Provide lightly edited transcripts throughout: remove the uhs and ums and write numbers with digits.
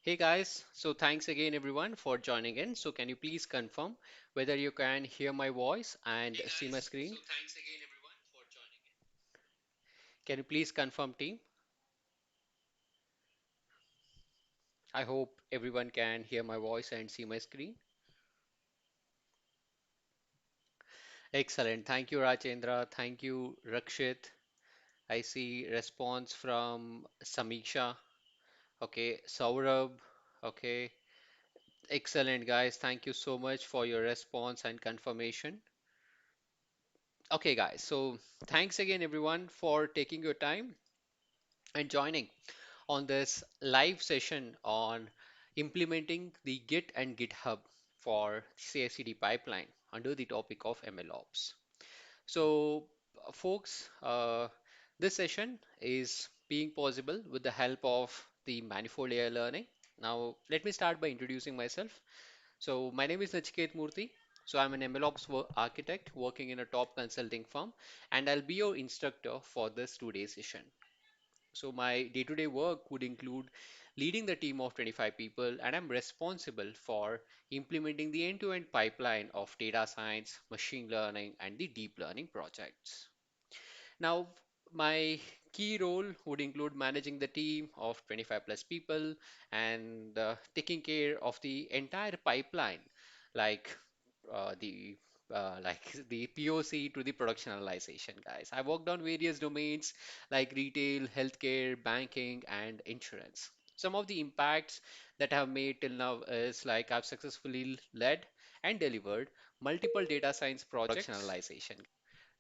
Hey guys, so thanks again everyone for joining in. So can you please confirm whether you can hear my voice and see my screen? Can you please confirm team? I hope everyone can hear my voice and see my screen. Excellent. Thank you Rajendra. Thank you Rakshit. I see response from Samiksha. Okay, Saurabh. Okay, excellent guys. Thank you so much for your response and confirmation. Okay guys, so thanks again everyone for taking your time and joining on this live session on implementing the Git and GitHub for CI/CD pipeline under the topic of MLOps. So, folks, this session is being possible with the help of the Manifold AI Learning. Now, let me start by introducing myself. So, my name is Nachiket Murthy. So, I'm an MLOps architect working in a top consulting firm, and I'll be your instructor for this today's session. So my day-to-day work would include leading the team of 25 people, and I'm responsible for implementing the end-to-end pipeline of data science, machine learning, and the deep learning projects. Now, my key role would include managing the team of 25 plus people and taking care of the entire pipeline, like the like the POC to the productionalization, guys. I worked on various domains like retail, healthcare, banking, and insurance. Some of the impacts that I have made till now is like I've successfully led and delivered multiple data science projects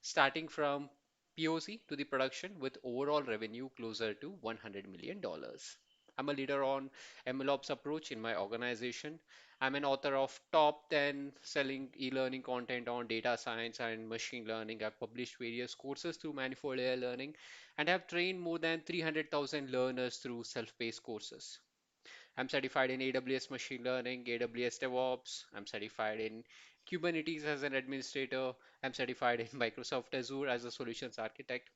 starting from POC to the production with overall revenue closer to $100 million. I'm a leader on MLOps approach in my organization. I'm an author of top 10 selling e-learning content on data science and machine learning. I've published various courses through Manifold AI Learning and have trained more than 300,000 learners through self-paced courses. I'm certified in AWS machine learning, AWS DevOps. I'm certified in Kubernetes as an administrator. I'm certified in Microsoft Azure as a solutions architect.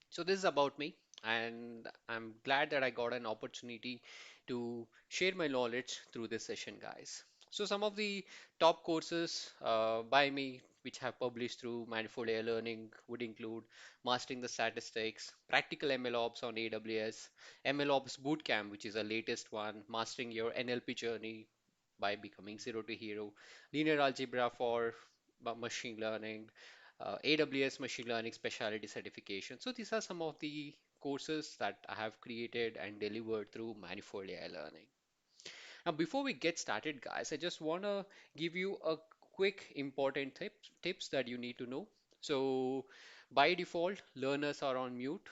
So this is about me, and I'm glad that I got an opportunity to share my knowledge through this session, guys. So some of the top courses by me, which have published through Manifold AI Learning, would include Mastering the Statistics, Practical MLOps on AWS, MLOps Bootcamp, which is the latest one, Mastering Your NLP Journey by Becoming Zero to Hero, Linear Algebra for Machine Learning, AWS Machine Learning Specialty Certification. So these are some of the courses that I have created and delivered through Manifold AI Learning. Now, before we get started, guys, I just want to give you a quick important tips that you need to know. So by default, learners are on mute.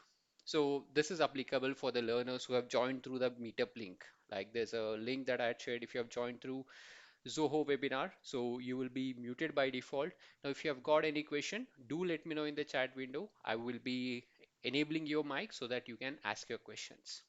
So this is applicable for the learners who have joined through the meetup link. Like there's a link that I had shared if you have joined through Zoho webinar. So you will be muted by default. Now, if you have got any question, do let me know in the chat window. I will be enabling your mic so that you can ask your questions.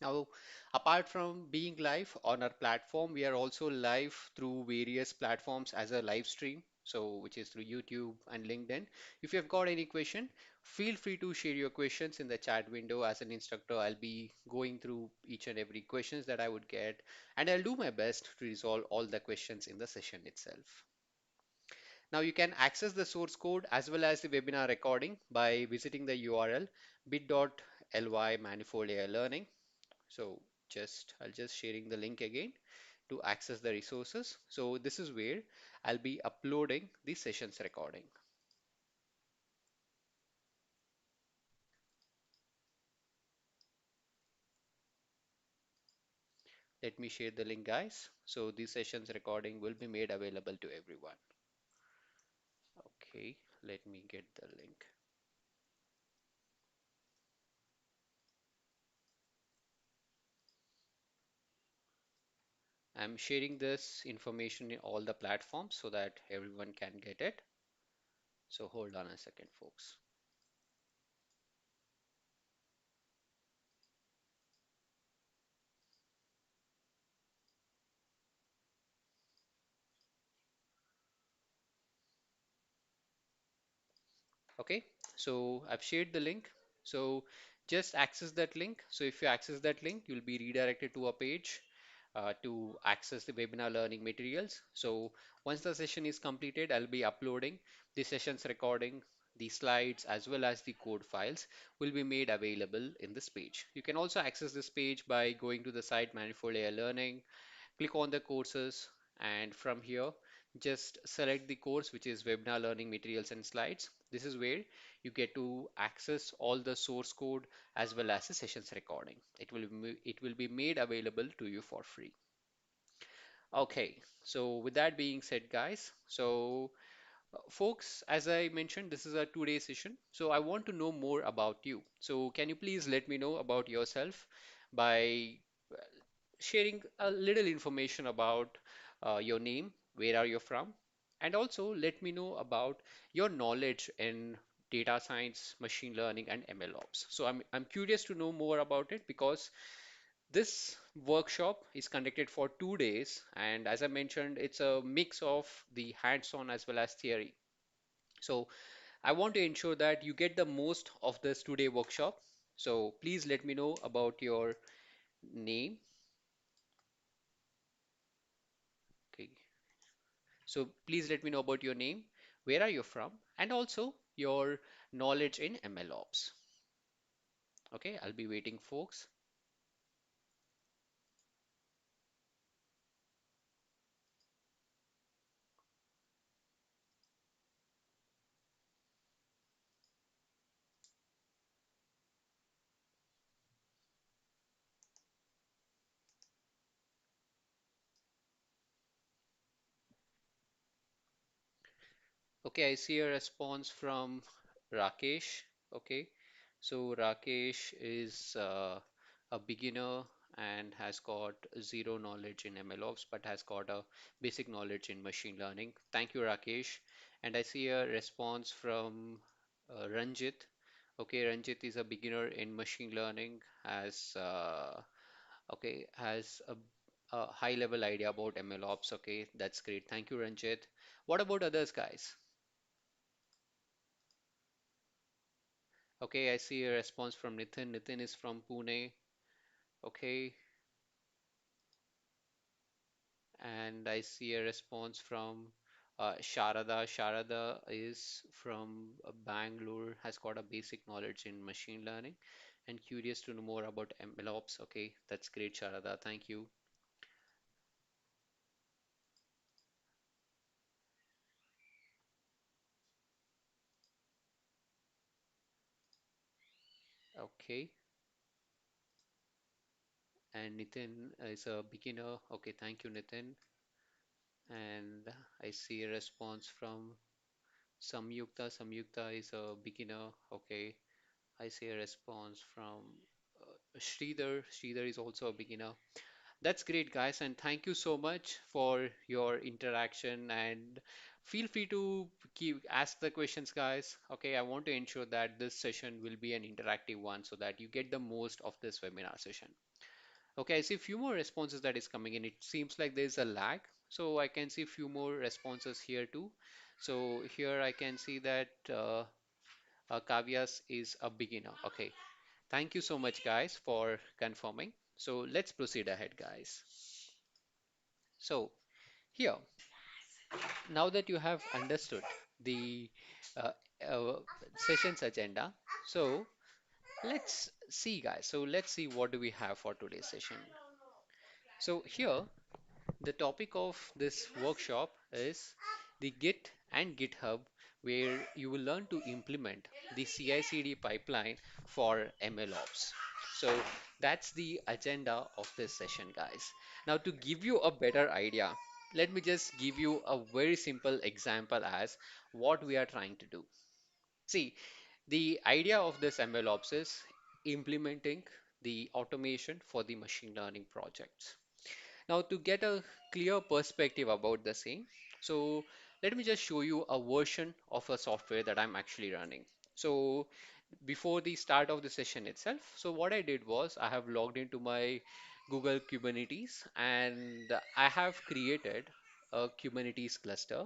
Now, apart from being live on our platform, we are also live through various platforms as a live stream. So, which is through YouTube and LinkedIn. If you have got any question, feel free to share your questions in the chat window. As an instructor, I'll be going through each and every questions that I would get, and I'll do my best to resolve all the questions in the session itself. Now you can access the source code as well as the webinar recording by visiting the URL bit.ly manifold AI learning. So I'll just sharing the link again to access the resources. So this is where I'll be uploading the sessions recording. Let me share the link, guys. So the sessions recording will be made available to everyone. Okay, let me get the link. I'm sharing this information in all the platforms so that everyone can get it. So hold on a second, folks. Okay, so I've shared the link. So just access that link. So if you access that link, you'll be redirected to a page to access the webinar learning materials. So once the session is completed, I'll be uploading the session's recording, the slides, as well as the code files will be made available in this page. You can also access this page by going to the site Manifold AI Learning, click on the courses, and from here, just select the course, which is webinar learning materials and slides. This is where you get to access all the source code as well as the sessions recording. It will be made available to you for free. Okay, so with that being said, guys, so folks, as I mentioned, this is a 2-day session. So I want to know more about you. So can you please let me know about yourself by sharing a little information about your name, where are you from, and also let me know about your knowledge in data science, machine learning, and MLOps. So I'm curious to know more about it because this workshop is conducted for 2 days, and as I mentioned, it's a mix of the hands-on as well as theory. So I want to ensure that you get the most of this 2-day workshop. So please let me know about your name. Okay. So please let me know about your name, where are you from, and also your knowledge in MLOps. Okay, I'll be waiting, folks. Okay, I see a response from Rakesh. Okay, so Rakesh is a beginner and has got zero knowledge in MLOps, but has got a basic knowledge in machine learning. Thank you, Rakesh. And I see a response from Ranjit. Okay, Ranjit is a beginner in machine learning, has a high level idea about MLOps. Okay, that's great. Thank you, Ranjit. What about others, guys? Okay, I see a response from Nitin. Nitin is from Pune. Okay, and I see a response from Sharada. Sharada is from Bangalore, has got a basic knowledge in machine learning and curious to know more about MLOps. Okay, that's great, Sharada. Thank you. Okay, and Nitin is a beginner. Okay, thank you, Nitin. And I see a response from Samyukta. Samyukta is a beginner. Okay, I see a response from Sridhar. Sridhar is also a beginner. That's great, guys, and thank you so much for your interaction. And feel free to keep ask the questions, guys. Okay, I want to ensure that this session will be an interactive one so that you get the most of this webinar session. Okay, I see a few more responses that is coming in. It seems like there's a lag, so I can see a few more responses here too. So here I can see that Kavias is a beginner. Okay, thank you so much, guys, for confirming. So let's proceed ahead, guys. So here, now that you have understood the uh, uh, session's agenda, so let's see, guys. So let's see what do we have for today's session. So here, the topic of this workshop is the Git and GitHub, where you will learn to implement the CI/CD pipeline for MLOps. So that's the agenda of this session, guys. Now, to give you a better idea, let me just give you a very simple example as what we are trying to do. See, the idea of this MLOps is implementing the automation for the machine learning projects. Now, to get a clear perspective about the same, so let me just show you a version of a software that I'm actually running. So before the start of the session itself, so what I did was I have logged into my Google Kubernetes and I have created a Kubernetes cluster,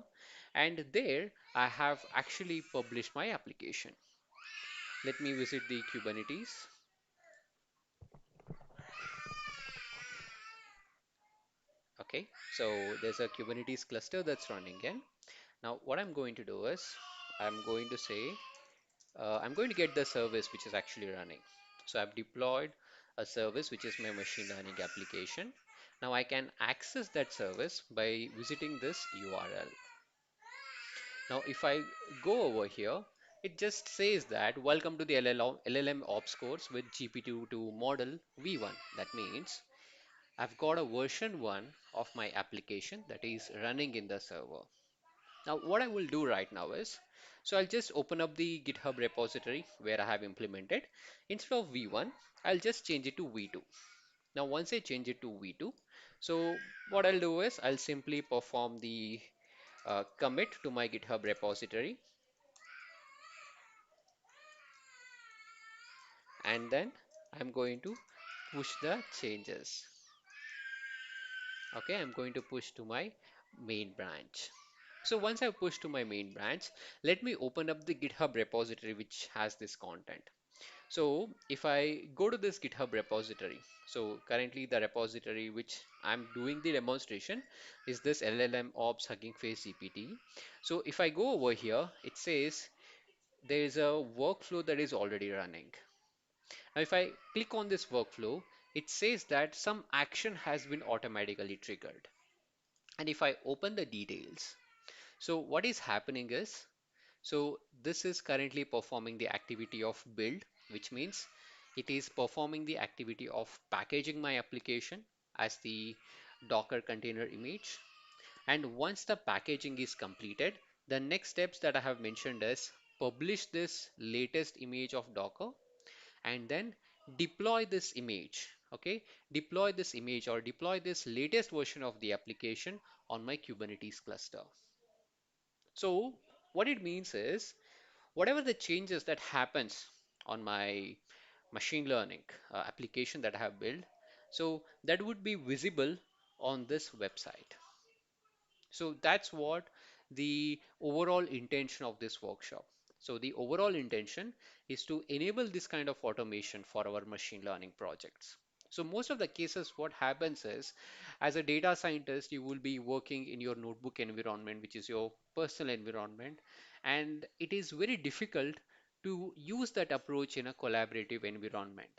and there I have actually published my application. Let me visit the Kubernetes. Okay, so there's a Kubernetes cluster that's running in. Now, what I'm going to do is I'm going to say I'm going to get the service which is actually running. So I've deployed a service which is my machine learning application. Now I can access that service by visiting this URL. Now if I go over here, it just says that welcome to the LLM Ops course with GPT-2 model V1. That means I've got a version 1 of my application that is running in the server. Now, what I will do right now is, so I'll just open up the GitHub repository where I have implemented. Instead of V1, I'll just change it to V2. Now, once I change it to V2, so what I'll do is I'll simply perform the commit to my GitHub repository, and then I'm going to push the changes. Okay, I'm going to push to my main branch. So once I push to my main branch, let me open up the GitHub repository which has this content. So if I go to this GitHub repository, so currently the repository which I'm doing the demonstration is this LLM Ops Hugging Face GPT. So if I go over here, it says there is a workflow that is already running. Now if I click on this workflow, it says that some action has been automatically triggered. And if I open the details, so what is happening is, so this is currently performing the activity of build, which means it is performing the activity of packaging my application as the Docker container image. And once the packaging is completed, the next steps that I have mentioned is publish this latest image of Docker and then deploy this image. Okay, deploy this image or deploy this latest version of the application on my Kubernetes cluster. So what it means is whatever the changes that happens on my machine learning application that I have built, so that would be visible on this website. So that's what the overall intention of this workshop. So the overall intention is to enable this kind of automation for our machine learning projects. So most of the cases, what happens is, as a data scientist, you will be working in your notebook environment, which is your personal environment, and it is very difficult to use that approach in a collaborative environment.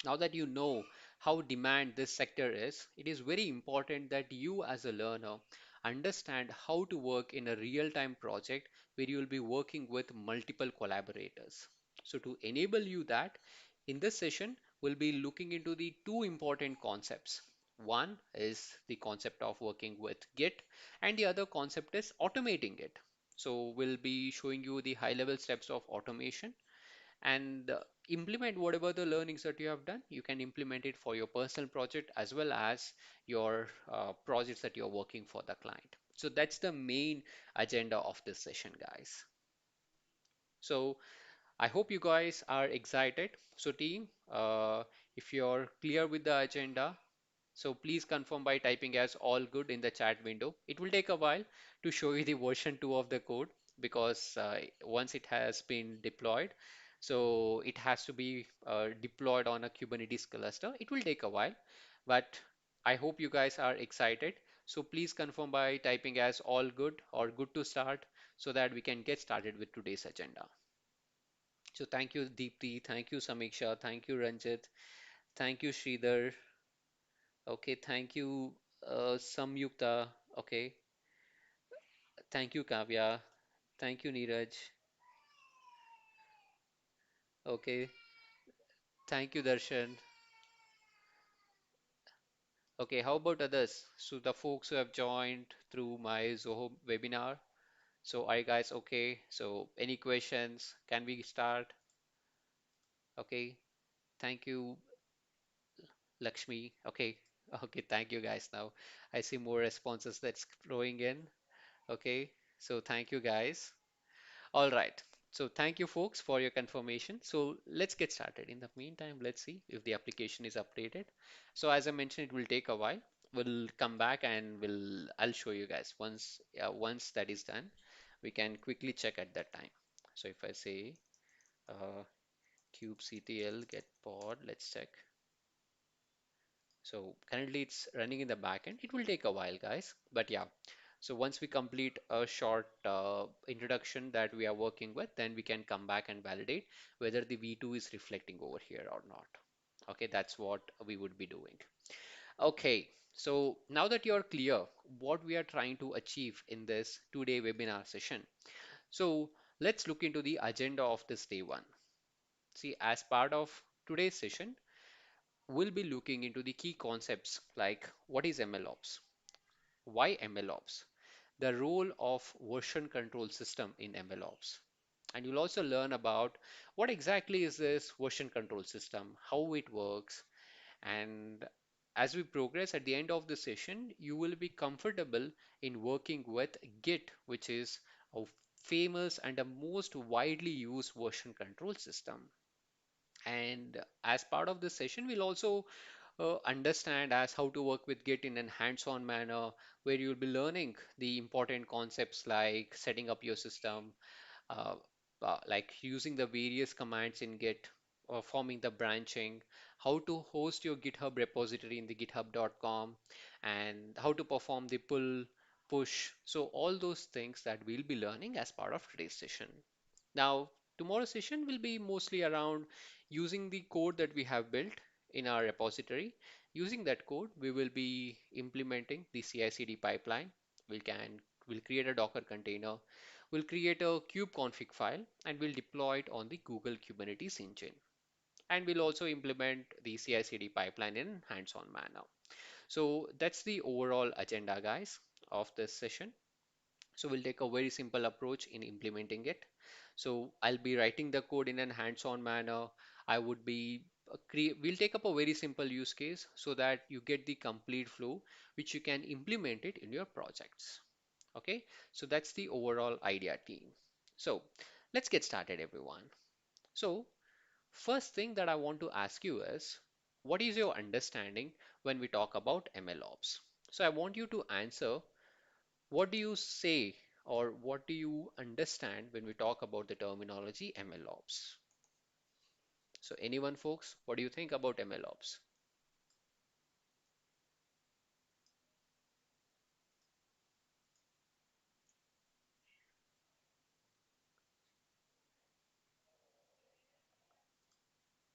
Now that you know how demand this sector is, it is very important that you as a learner understand how to work in a real-time project where you will be working with multiple collaborators. So to enable you that, in this session, we'll be looking into the two important concepts. One is the concept of working with Git, and the other concept is automating it. So we'll be showing you the high-level steps of automation and implement whatever the learnings that you have done. You can implement it for your personal project as well as your projects that you're working for the client. So that's the main agenda of this session, guys. So I hope you guys are excited. So team, if you're clear with the agenda, so please confirm by typing as all good in the chat window. It will take a while to show you the version 2 of the code because once it has been deployed, so it has to be deployed on a Kubernetes cluster. It will take a while, but I hope you guys are excited. So please confirm by typing as all good or good to start so that we can get started with today's agenda. So thank you, Deepti. Thank you, Samiksha. Thank you, Ranjit. Thank you, Sridhar. Okay, thank you, Samyukta. Okay, thank you, Kavya. Thank you, Neeraj. Okay, thank you, Darshan. Okay, how about others? So the folks who have joined through my Zoho webinar. So are you guys okay? So any questions? Can we start? Okay, thank you, Lakshmi. Okay, okay, thank you guys. Now I see more responses that's flowing in. Okay, so thank you guys. All right. So thank you folks for your confirmation. So let's get started. In the meantime, let's see if the application is updated. So as I mentioned, it will take a while. We'll come back and I'll show you guys once that is done. We can quickly check at that time. So if I say uh, kubectl get pod, let's check. So currently it's running in the backend. It will take a while, guys. But yeah, so once we complete a short introduction that we are working with, then we can come back and validate whether the V2 is reflecting over here or not. Okay, that's what we would be doing. Okay, so now that you're clear what we are trying to achieve in this 2-day webinar session, so let's look into the agenda of this day one. See, as part of today's session, we'll be looking into the key concepts like what is MLOps, why MLOps, the role of version control system in MLOps. And you'll also learn about what exactly is this version control system, how it works, and as we progress at the end of the session, you will be comfortable in working with Git, which is a famous and a most widely used version control system. And as part of this session, we'll also understand as how to work with Git in a hands-on manner, where you'll be learning the important concepts like setting up your system, uh, like using the various commands in Git, or forming the branching, how to host your GitHub repository in the github.com, and how to perform the pull, push. So all those things that we'll be learning as part of today's session. Now, tomorrow's session will be mostly around using the code that we have built in our repository. Using that code, we will be implementing the CI/CD pipeline. We'll create a Docker container. We'll create a kubeconfig file and we'll deploy it on the Google Kubernetes engine. And we'll also implement the CI/CD pipeline in hands-on manner. So that's the overall agenda, guys, of this session. So we'll take a very simple approach in implementing it. So I'll be writing the code in an hands-on manner. I would be we'll take up a very simple use case so that you get the complete flow, which you can implement it in your projects. Okay, so that's the overall idea team. So let's get started, everyone. So first thing that I want to ask you is, what is your understanding when we talk about MLOps? So I want you to answer, what do you say or what do you understand when we talk about the terminology MLOps? So anyone, folks, what do you think about MLOps?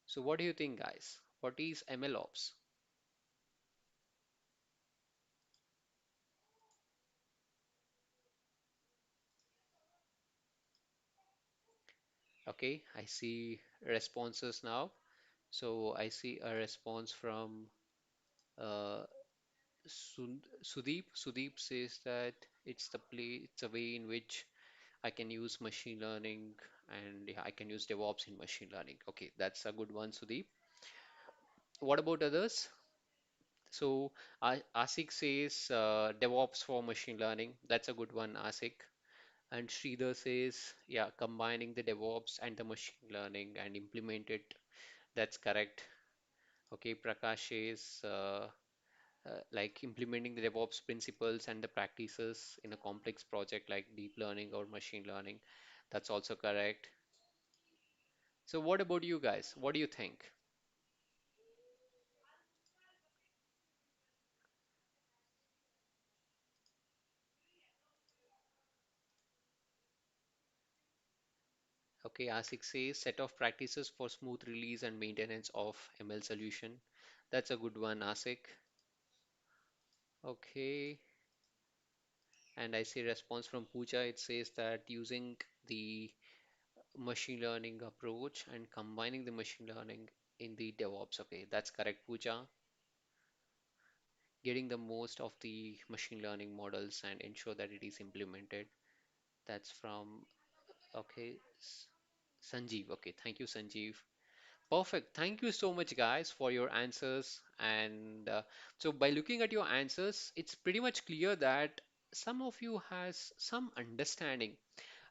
So what do you think, guys? What is MLOps? Okay, I see responses now. So I see a response from uh, Sudeep. Sudeep says that it's a way in which I can use machine learning, and yeah, I can use DevOps in machine learning. Okay, that's a good one, Sudeep. What about others? So Asik says DevOps for machine learning. That's a good one, Asik. And Sridhar says, yeah, combining the DevOps and the machine learning and implement it. That's correct. Okay, Prakash says like implementing the DevOps principles and the practices in a complex project like deep learning or machine learning. That's also correct. So what about you guys? What do you think? Okay, Asik says set of practices for smooth release and maintenance of ML solution. That's a good one, Asik. Okay, and I see response from Pooja. It says that using the machine learning approach and combining the machine learning in the DevOps. Okay, that's correct, Pooja. Getting the most of the machine learning models and ensure that it is implemented. That's from, okay, Sanjeev. Okay, thank you, Sanjeev. Perfect. Thank you so much, guys, for your answers. And so, by looking at your answers, it's pretty much clear that some of you has some understanding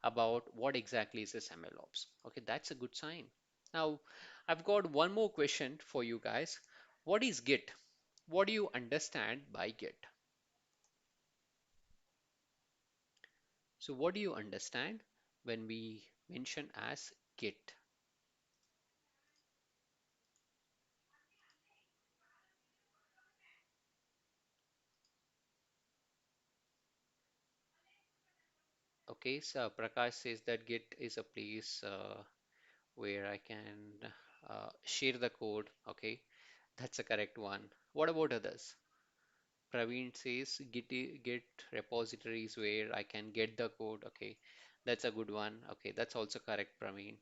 about what exactly is this MLOps. Okay, that's a good sign. Now, I've got one more question for you guys. What is Git? What do you understand by Git? So, what do you understand when we mention as Git? Okay, so Prakash says that Git is a place where I can share the code. Okay, that's a correct one. What about others? Praveen says Git repositories where I can get the code. Okay, that's a good one. Okay, that's also correct, Praveen.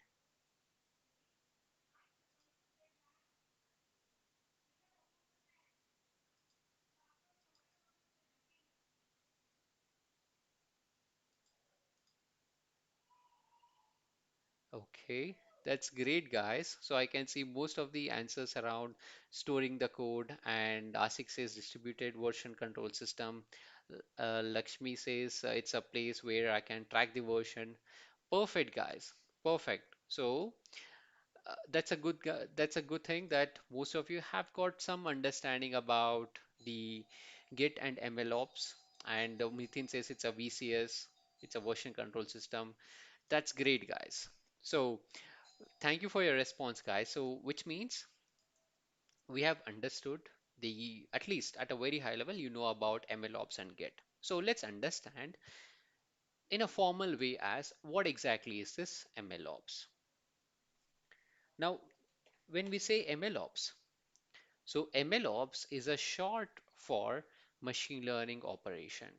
Okay, that's great, guys. So I can see most of the answers around storing the code, and Asik says distributed version control system. Lakshmi says it's a place where I can track the version. Perfect, guys. Perfect. So that's a good thing that most of you have got some understanding about the Git and MLOps. And Mithun says it's a VCS, it's a version control system. That's great, guys. So thank you for your response, guys. So, which means we have understood the, at least at a very high level, you know about MLOps and Git. So, let's understand in a formal way as what exactly is this MLOps. Now, when we say MLOps, so MLOps is a short for machine learning operation.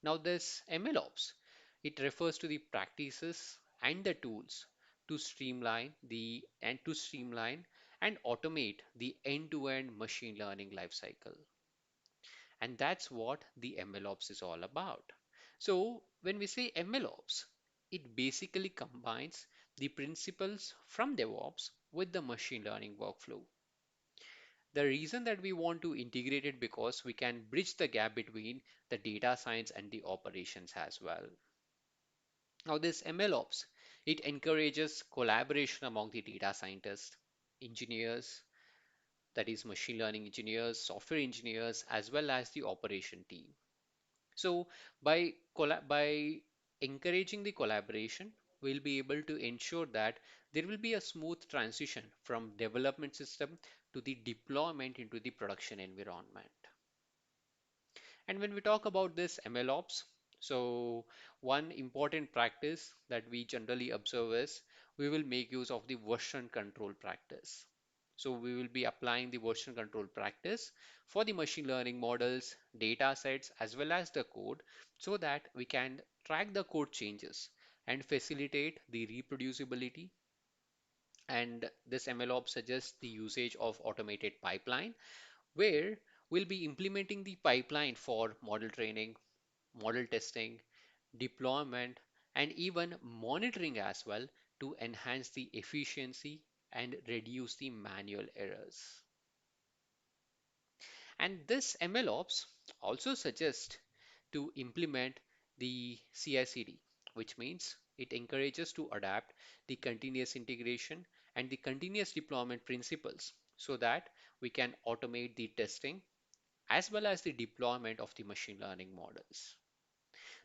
Now, this MLOps, it refers to the practices and the tools to streamline and automate the end-to-end machine learning lifecycle. And that's what the MLOps is all about. So when we say MLOps, it basically combines the principles from DevOps with the machine learning workflow. The reason that we want to integrate it because we can bridge the gap between the data science and the operations as well. Now, this MLOps, it encourages collaboration among the data scientists, engineers, that is machine learning engineers, software engineers, as well as the operation team. So by encouraging the collaboration, we'll be able to ensure that there will be a smooth transition from development system to the deployment into the production environment. And when we talk about this MLOps, so one important practice that we generally observe is we will make use of the version control practice. So we will be applying the version control practice for the machine learning models, data sets, as well as the code so that we can track the code changes and facilitate the reproducibility. And this MLOps suggests the usage of automated pipeline where we'll be implementing the pipeline for model training, model testing, deployment, and even monitoring as well to enhance the efficiency and reduce the manual errors. And this MLOps also suggests to implement the CI/CD, which means it encourages to adapt the continuous integration and the continuous deployment principles so that we can automate the testing as well as the deployment of the machine learning models.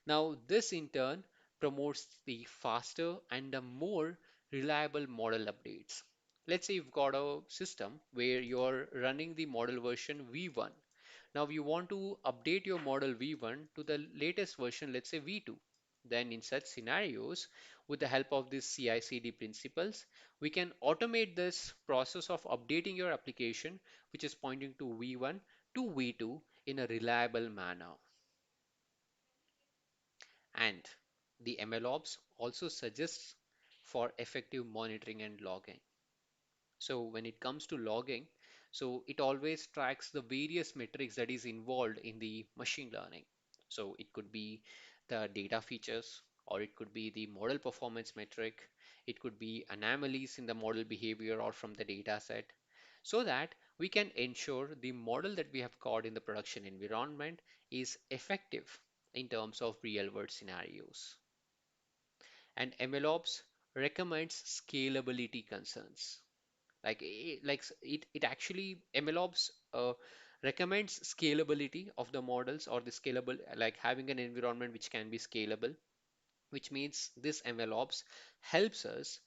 Now, this in turn promotes the faster and the more reliable model updates. Let's say you've got a system where you're running the model version V1. Now you want to update your model V1 to the latest version, let's say V2. Then in such scenarios, with the help of these CI/CD principles, we can automate this process of updating your application, which is pointing to V1 to V2 in a reliable manner. And the MLOps also suggests for effective monitoring and logging. So when it comes to logging, so it always tracks the various metrics that is involved in the machine learning. So it could be the data features, or it could be the model performance metric, it could be anomalies in the model behavior or from the data set, so that we can ensure the model that we have got in the production environment is effective in terms of real world scenarios. And MLOps recommends scalability concerns. It actually MLOps recommends scalability of the models or the scalable, like having an environment which can be scalable, which means this MLOps helps us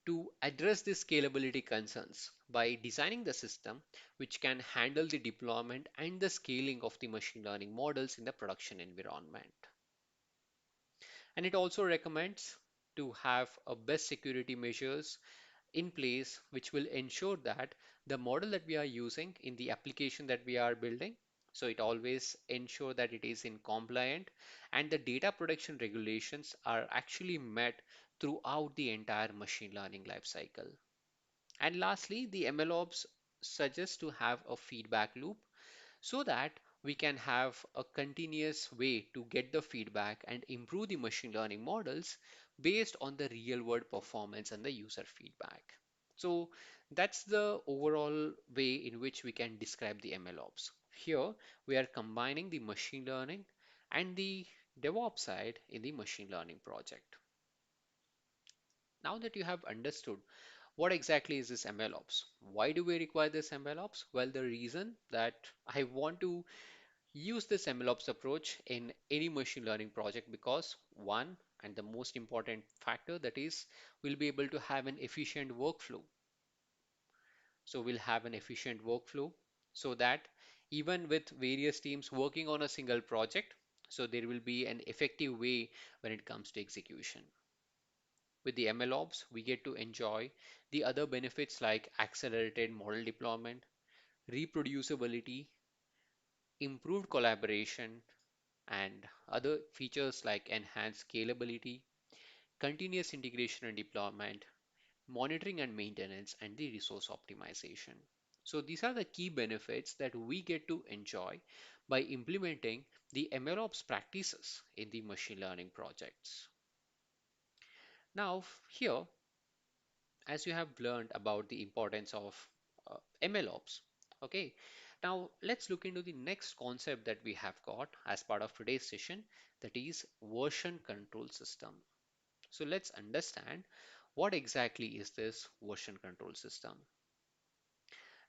to address the scalability concerns by designing the system which can handle the deployment and the scaling of the machine learning models in the production environment. And it also recommends to have a best security measures in place which will ensure that the model that we are using in the application that we are building, so it always ensure that it is in compliant and the data protection regulations are actually met throughout the entire machine learning lifecycle. And lastly, the MLOps suggests to have a feedback loop so that we can have a continuous way to get the feedback and improve the machine learning models based on the real world performance and the user feedback. So that's the overall way in which we can describe the MLOps. Here we are combining the machine learning and the DevOps side in the machine learning project. Now that you have understood what exactly is this MLOps, why do we require this MLOps? Well, the reason that I want to use this MLOps approach in any machine learning project because one, and the most important factor, that is we'll be able to have an efficient workflow. So we'll have an efficient workflow so that even with various teams working on a single project, so there will be an effective way when it comes to execution. With the MLOps, we get to enjoy the other benefits like accelerated model deployment, reproducibility, improved collaboration, and other features like enhanced scalability, continuous integration and deployment, monitoring and maintenance, and the resource optimization. So these are the key benefits that we get to enjoy by implementing the MLOps practices in the machine learning projects. Now, here, as you have learned about the importance of MLOps, okay, now let's look into the next concept that we have got as part of today's session, that is version control system. So let's understand what exactly is this version control system.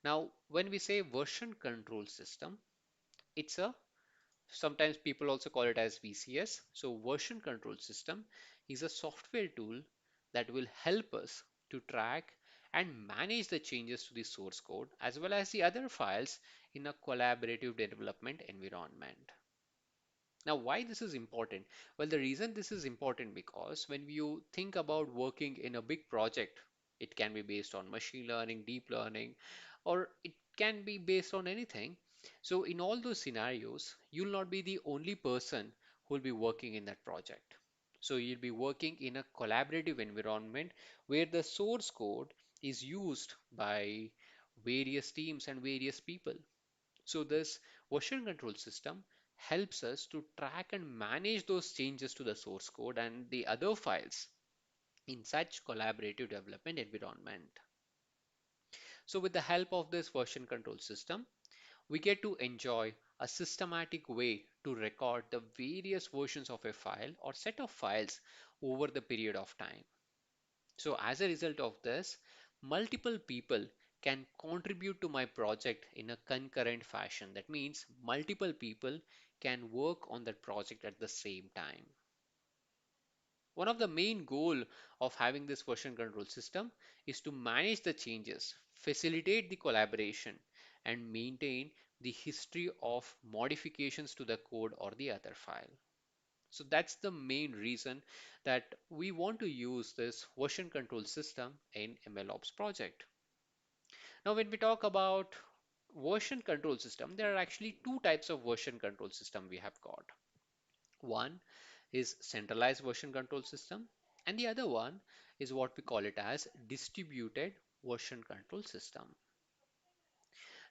Now, when we say version control system, it's a sometimes people also call it as VCS. So version control system is a software tool that will help us to track and manage the changes to the source code as well as the other files in a collaborative development environment. Now, why this is important? Well, the reason this is important because when you think about working in a big project, it can be based on machine learning, deep learning, or it can be based on anything. So in all those scenarios, you'll not be the only person who will be working in that project. So you'll be working in a collaborative environment where the source code is used by various teams and various people. So this version control system helps us to track and manage those changes to the source code and the other files in such collaborative development environment. So with the help of this version control system, we get to enjoy a systematic way to record the various versions of a file or set of files over the period of time. So as a result of this, multiple people can contribute to my project in a concurrent fashion. That means multiple people can work on that project at the same time. One of the main goal of having this version control system is to manage the changes, facilitate the collaboration, and maintain the history of modifications to the code or the other file. So that's the main reason that we want to use this version control system in MLOps project. Now, when we talk about version control system, there are actually two types of version control system we have got. One is centralized version control system, and the other one is what we call it as distributed version control system.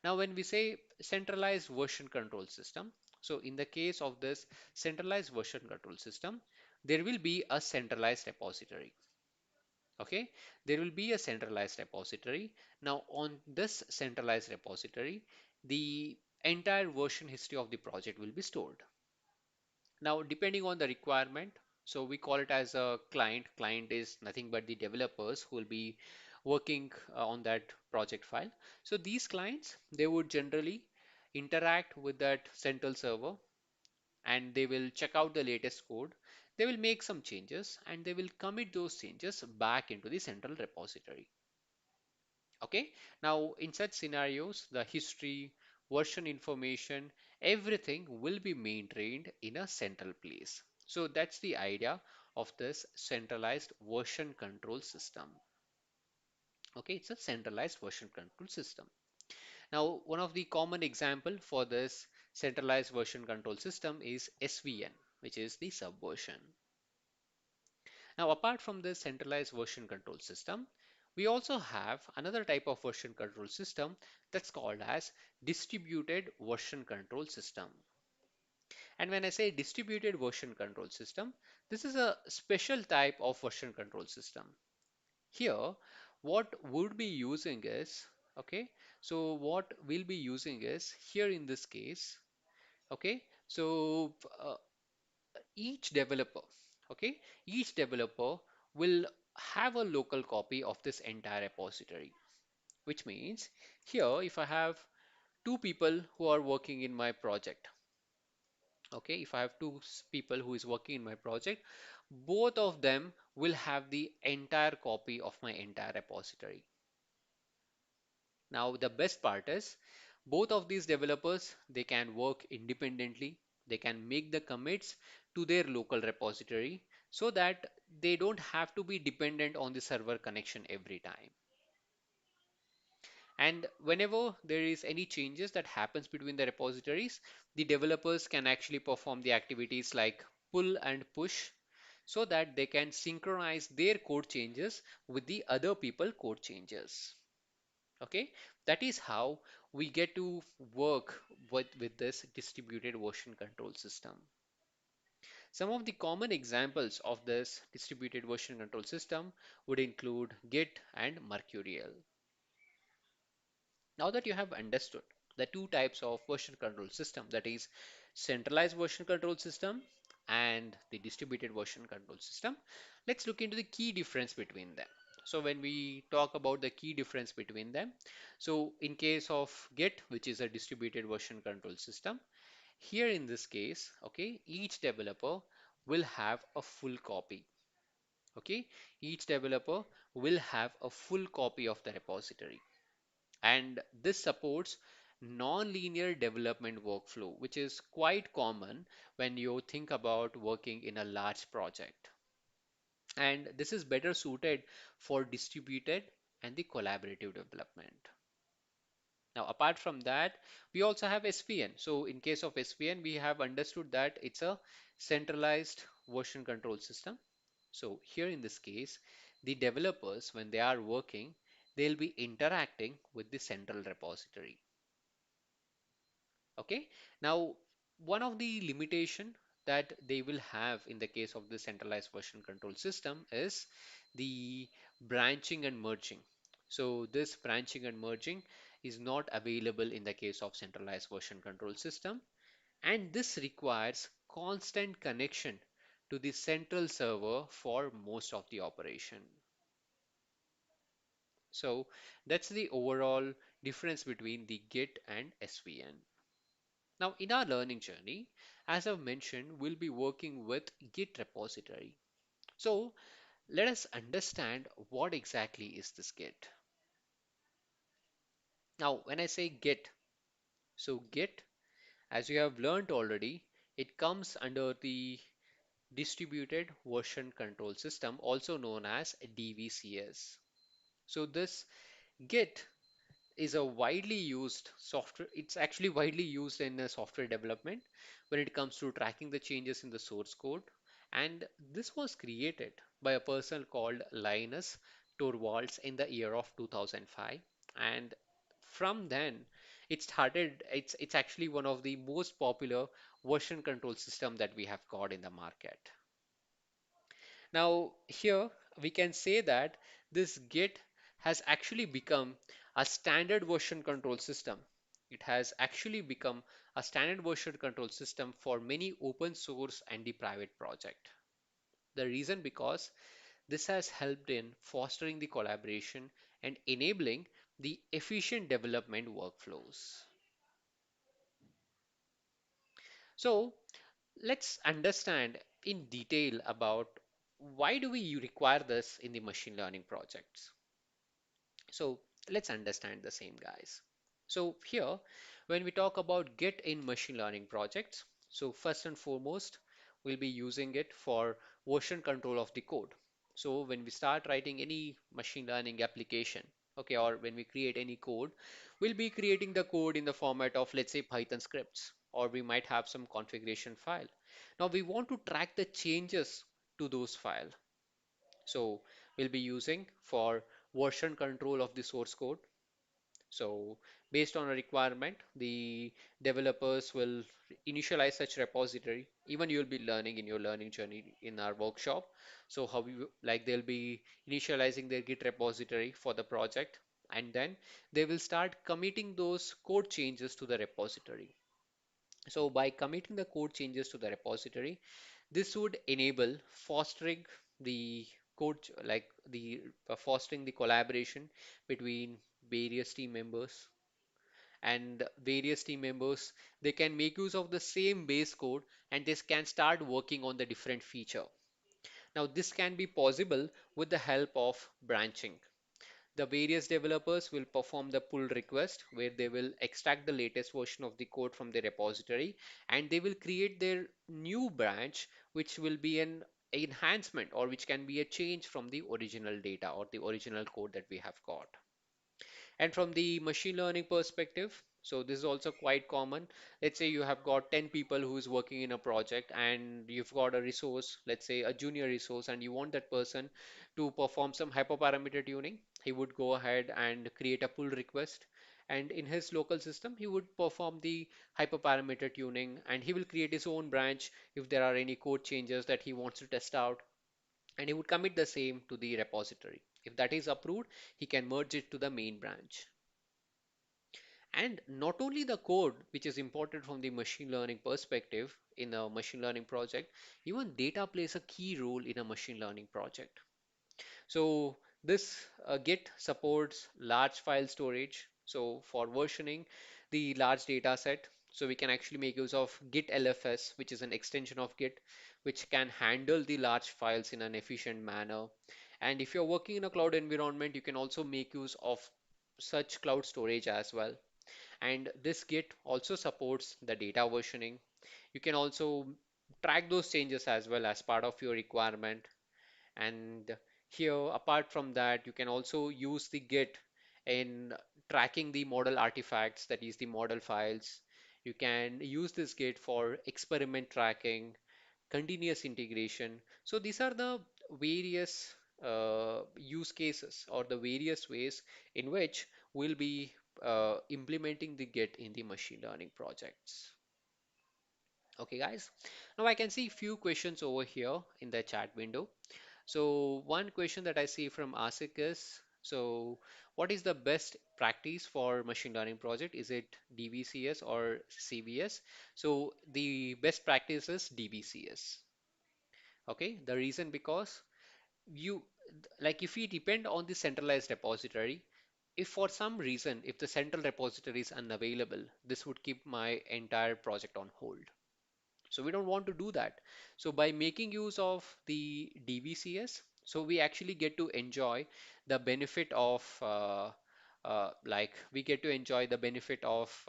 Now, when we say centralized version control system, so in the case of this centralized version control system, there will be a centralized repository. Okay, there will be a centralized repository. Now, on this centralized repository, the entire version history of the project will be stored. Now, depending on the requirement, so we call it as a client. Client is nothing but the developers who will be working on that project file. So these clients, they would generally interact with that central server and they will check out the latest code. They will make some changes and they will commit those changes back into the central repository. Okay, now in such scenarios, the history, version information, everything will be maintained in a central place. So that's the idea of this centralized version control system. Okay, it's a centralized version control system. Now, one of the common example for this centralized version control system is SVN, which is the subversion. Now, apart from this centralized version control system, we also have another type of version control system that's called as distributed version control system. And when I say distributed version control system, this is a special type of version control system. Here, what would be using is, okay, so what we'll be using is here in this case, okay, so each developer, okay, each developer will have a local copy of this entire repository, which means here, if I have two people who are working in my project, okay, if I have people who is working in my project, both of them will have the entire copy of my entire repository. Now, the best part is both of these developers, they can work independently. They can make the commits to their local repository so that they don't have to be dependent on the server connection every time. And whenever there is any changes that happens between the repositories, the developers can actually perform the activities like pull and push so that they can synchronize their code changes with the other people code changes. Okay, that is how we get to work with this distributed version control system. Some of the common examples of this distributed version control system would include Git and Mercurial. Now that you have understood the two types of version control system, that is centralized version control system and the distributed version control system, let's look into the key difference between them. So when we talk about the key difference between them, so in case of Git, which is a distributed version control system, here in this case, okay, each developer will have a full copy. Okay, each developer will have a full copy of the repository, and this supports non-linear development workflow, which is quite common when you think about working in a large project. And this is better suited for distributed and the collaborative development. Now, apart from that, we also have SVN. So in case of SVN, we have understood that it's a centralized version control system. So here in this case, the developers, when they are working, they'll be interacting with the central repository. Okay. Now, one of the limitation that they will have in the case of the centralized version control system is the branching and merging. So this branching and merging is not available in the case of centralized version control system, and this requires constant connection to the central server for most of the operation. So that's the overall difference between the Git and SVN. Now, in our learning journey, as I've mentioned, we'll be working with Git repository. So let us understand what exactly is this Git. Now, when I say Git, so Git, as you have learned already, it comes under the distributed version control system, also known as DVCS. So this Git is a widely used software. It's actually widely used in software development when it comes to tracking the changes in the source code. And this was created by a person called Linus Torvalds in the year of 2005. And from then, it's actually one of the most popular version control system that we have got in the market. Now, here we can say that this Git has actually become a standard version control system. It has actually become a standard version control system for many open source and the private project. The reason because this has helped in fostering the collaboration and enabling the efficient development workflows. So let's understand in detail about why do we require this in the machine learning projects. So let's understand the same, guys. So here, when we talk about Git in machine learning projects, so first and foremost, we'll be using it for version control of the code. So when we start writing any machine learning application, okay, or when we create any code, we'll be creating the code in the format of, let's say, Python scripts, or we might have some configuration file. Now we want to track the changes to those files. So we'll be using for version control of the source code. So based on a requirement, the developers will initialize such repository. Even you'll be learning in your learning journey in our workshop. So how you like they'll be initializing their Git repository for the project, and then they will start committing those code changes to the repository. So by committing the code changes to the repository, this would enable fostering the fostering the collaboration between various team members, and various team members, they can make use of the same base code and they can start working on the different feature. Now this can be possible with the help of branching. The various developers will perform the pull request where they will extract the latest version of the code from the repository, and they will create their new branch which will be an enhancement or which can be a change from the original data or the original code that we have got. And from the machine learning perspective, so this is also quite common. Let's say you have got 10 people who is working in a project and you've got a resource, let's say a junior resource, and you want that person to perform some hyperparameter tuning. He would go ahead and create a pull request. And in his local system, he would perform the hyperparameter tuning and he will create his own branch if there are any code changes that he wants to test out, and he would commit the same to the repository. If that is approved, he can merge it to the main branch. And not only the code, which is important from the machine learning perspective in a machine learning project, even data plays a key role in a machine learning project. So this Git supports large file storage. So for versioning the large data set, so we can actually make use of Git LFS, which is an extension of Git, which can handle the large files in an efficient manner. And if you're working in a cloud environment, you can also make use of such cloud storage as well. And this Git also supports the data versioning. You can also track those changes as well as part of your requirement. And here, apart from that, you can also use the Git in tracking the model artifacts, that is the model files. You can use this Git for experiment tracking, continuous integration. So these are the various use cases or the various ways in which we'll be implementing the Git in the machine learning projects. Okay, guys. Now I can see few questions over here in the chat window. So one question that I see from Asik is, so what is the best practice for machine learning project? Is it DBCS or CBS? So the best practice is DBCS. Okay, the reason because you like if we depend on the centralized repository, if for some reason if the central repository is unavailable, this would keep my entire project on hold. So we don't want to do that. So by making use of the DBCS, so we actually get to enjoy the benefit of we get to enjoy the benefit of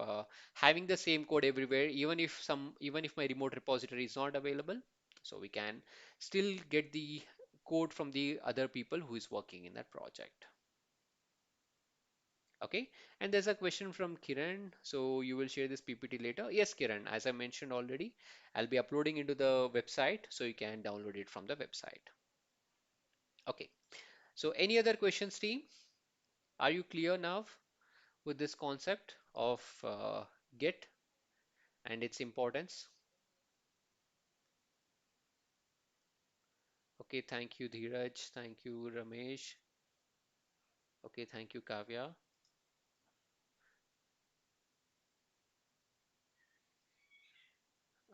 having the same code everywhere, even if my remote repository is not available. So we can still get the code from the other people who is working in that project. Okay, and there's a question from Kiran. So you will share this PPT later. Yes, Kiran, as I mentioned already, I'll be uploading into the website so you can download it from the website. Okay, so any other questions, team? Are you clear now with this concept of Git and its importance? Okay, thank you, Dheeraj. Thank you, Ramesh. Okay, thank you, Kavya.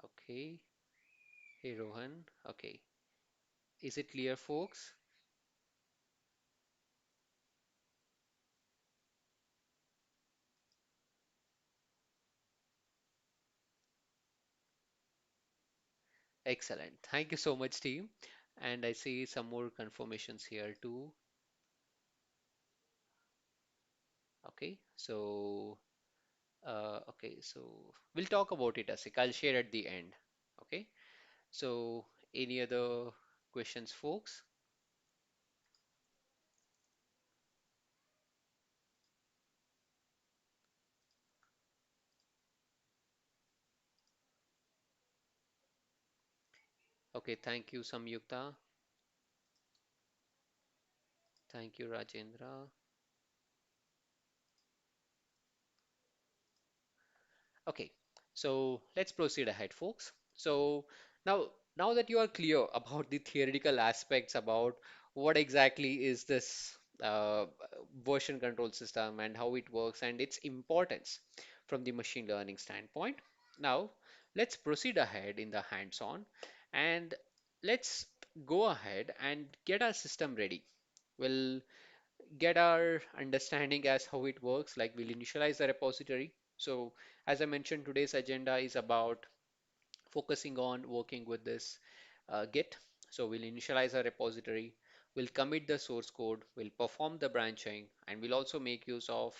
Okay, hey, Rohan. Okay, is it clear, folks? Excellent. Thank you so much, team. And I see some more confirmations here too. Okay, so okay, so we'll talk about it, Asik. I'll share at the end. Okay, So, any other questions, folks? Okay, thank you, Samyukta. Thank you, Rajendra. Okay, so let's proceed ahead, folks. So now that you are clear about the theoretical aspects about what exactly is this version control system and how it works and its importance from the machine learning standpoint, now let's proceed ahead in the hands-on and let's go ahead and get our system ready. We'll get our understanding as how it works, like we'll initialize the repository. So as I mentioned, today's agenda is about focusing on working with this Git. So we'll initialize our repository, we'll commit the source code, we'll perform the branching, and we'll also make use of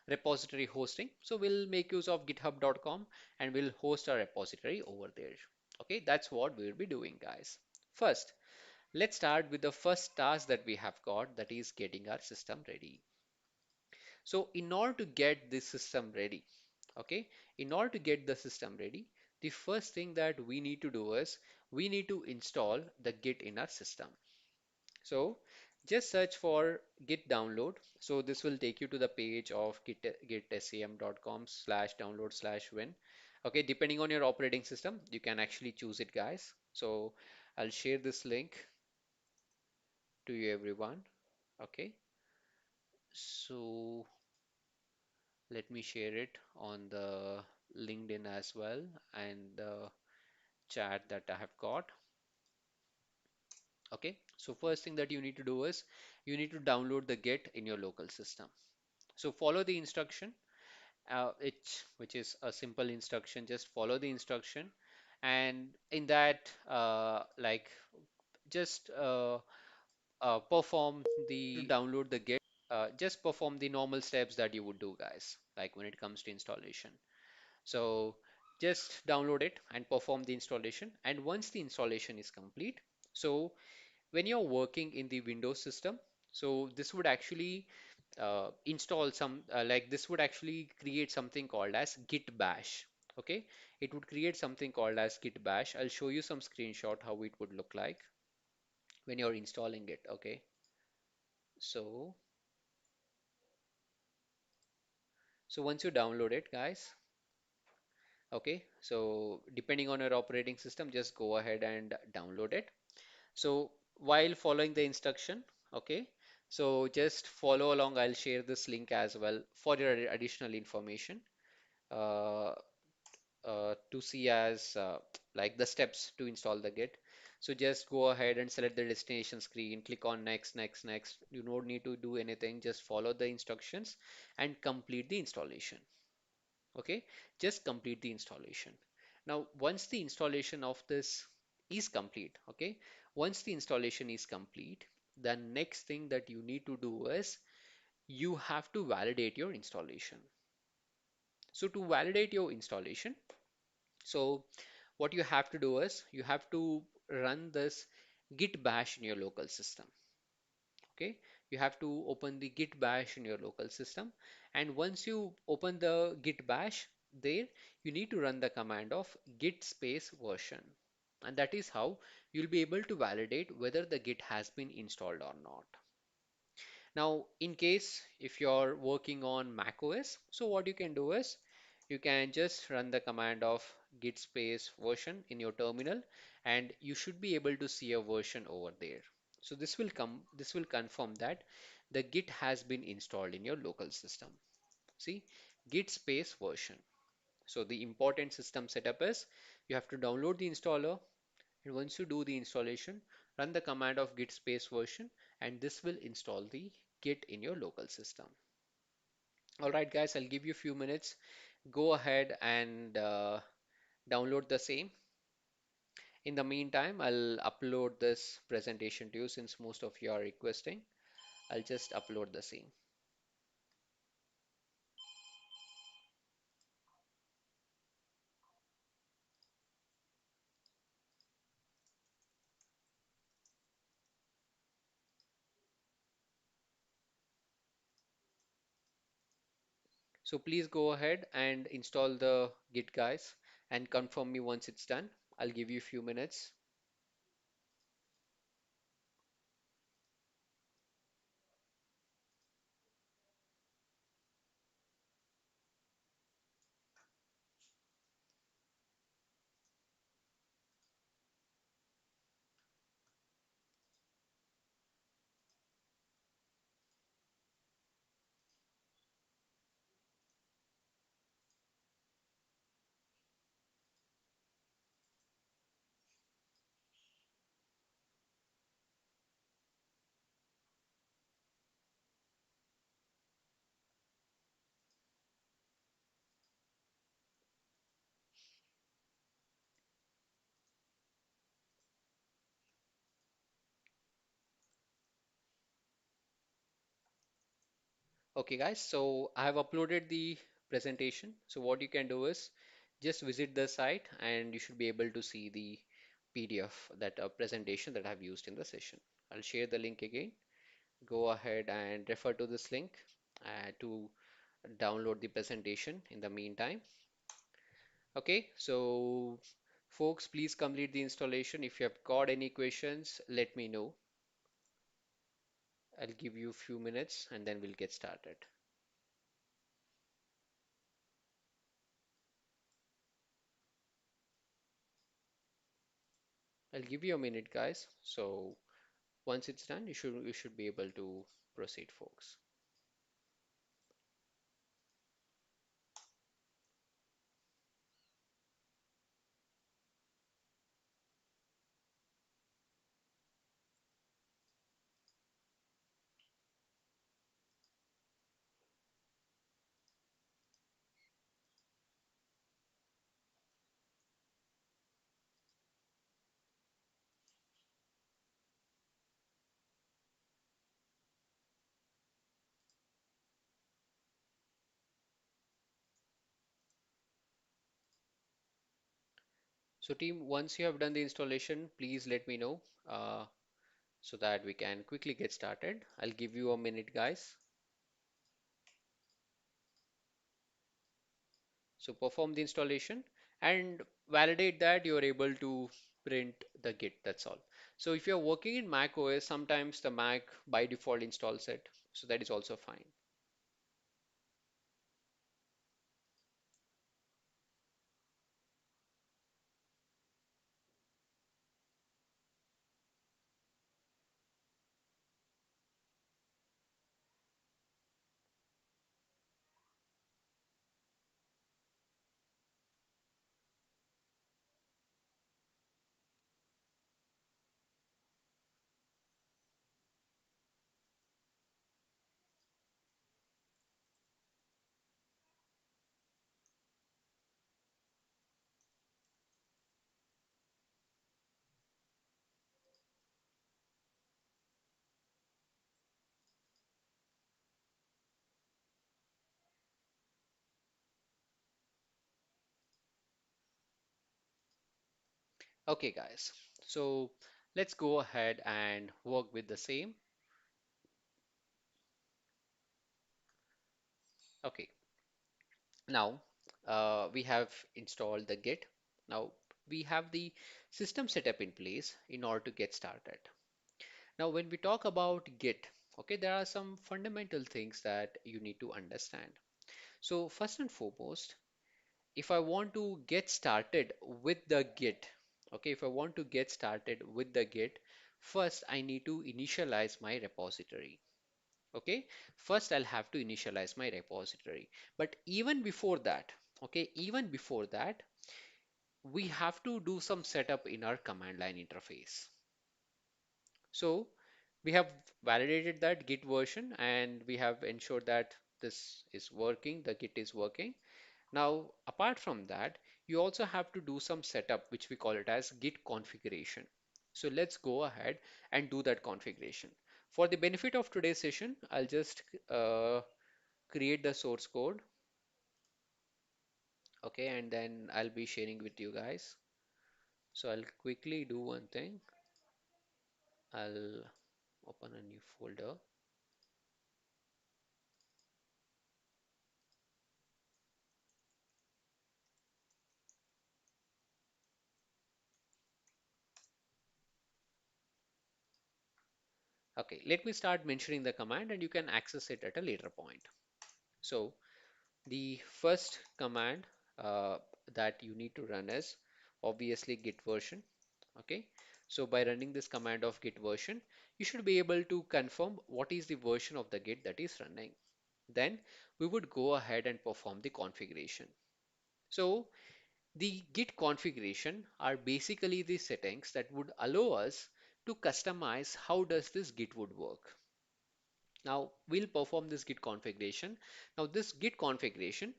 repository hosting. So we'll make use of github.com and we'll host our repository over there. Okay, that's what we'll be doing, guys. First, let's start with the first task that we have got, that is getting our system ready. So in order to get this system ready, okay, in order to get the system ready, the first thing that we need to do is we need to install the Git in our system. So just search for Git download. So this will take you to the page of gitsam.com/download/win. Okay, depending on your operating system, you can actually choose it, guys. So I'll share this link to you, everyone. Okay, so let me share it on the LinkedIn as well and the chat that I have got. Okay, so first thing that you need to do is you need to download the Git in your local system. So follow the instruction, which is a simple instruction. Just follow the instruction, and in that, just perform the download the Git. Just perform the normal steps that you would do, guys, like when it comes to installation. So just download it and perform the installation. And once the installation is complete, so when you're working in the Windows system, so this would actually install some like this would actually create something called as Git Bash. Okay, it would create something called as Git Bash. I'll show you some screenshot how it would look like when you're installing it. Okay, so once you download it, guys, okay, so depending on your operating system, just go ahead and download it. So while following the instruction, okay, so just follow along. I'll share this link as well for your additional information uh, to see as like the steps to install the Git. So just go ahead and select the destination screen, click on next, next, next. You don't need to do anything, just follow the instructions and complete the installation. Okay, just complete the installation. Now, once the installation of this is complete, okay, once the installation is complete, the next thing that you need to do is you have to validate your installation. So to validate your installation, so what you have to do is you have to run this git bash in your local system. Okay, you have to open the git bash in your local system, and once you open the git bash there, you need to run the command of git space version, and that is how you'll be able to validate whether the git has been installed or not. Now in case if you're working on Mac OS, so what you can do is you can just run the command of git space version in your terminal, and you should be able to see a version over there. So this will confirm that the Git has been installed in your local system. See, git space version. So the important system setup is you have to download the installer, and once you do the installation, run the command of git space version, and this will install the Git in your local system. All right, guys, I'll give you a few minutes. Go ahead and download the same. In the meantime, I'll upload this presentation to you since most of you are requesting. I'll just upload the same. So please go ahead and install the Git guys and confirm me once it's done. I'll give you a few minutes. Okay guys, so I have uploaded the presentation. So what you can do is just visit the site and you should be able to see the PDF, that presentation that I've used in the session. I'll share the link again. Go ahead and refer to this link to download the presentation in the meantime. Okay, so folks, please complete the installation. If you have got any questions, let me know. I'll give you a few minutes and then we'll get started. I'll give you a minute, guys. So once it's done, you should be able to proceed, folks. So team, once you have done the installation, please let me know so that we can quickly get started. I'll give you a minute, guys. So perform the installation and validate that you're able to print the Git. That's all. So if you're working in Mac OS, sometimes the Mac by default installs it. So that is also fine. Okay, guys. So let's go ahead and work with the same. Okay, now we have installed the Git. Now we have the system setup in place in order to get started. Now, when we talk about Git, okay, there are some fundamental things that you need to understand. So first and foremost, if I want to get started with the Git, okay, if I want to get started with the Git, first I need to initialize my repository. Okay, first I'll have to initialize my repository. But even before that, okay, even before that, we have to do some setup in our command line interface. So we have validated that Git version and we have ensured that this is working, the Git is working. Now, apart from that, you also have to do some setup, which we call it as Git configuration. So let's go ahead and do that configuration. For the benefit of today's session, I'll just uh, create the source code. Okay, and then I'll be sharing with you guys. So I'll quickly do one thing. I'll open a new folder. Okay, let me start mentioning the command and you can access it at a later point. So the first command uh, that you need to run is obviously git version. Okay, so by running this command of git version, you should be able to confirm what is the version of the git that is running. Then we would go ahead and perform the configuration. So the git configuration are basically the settings that would allow us to customize how does this git would work. Now we'll perform this git configuration. Now this git configuration,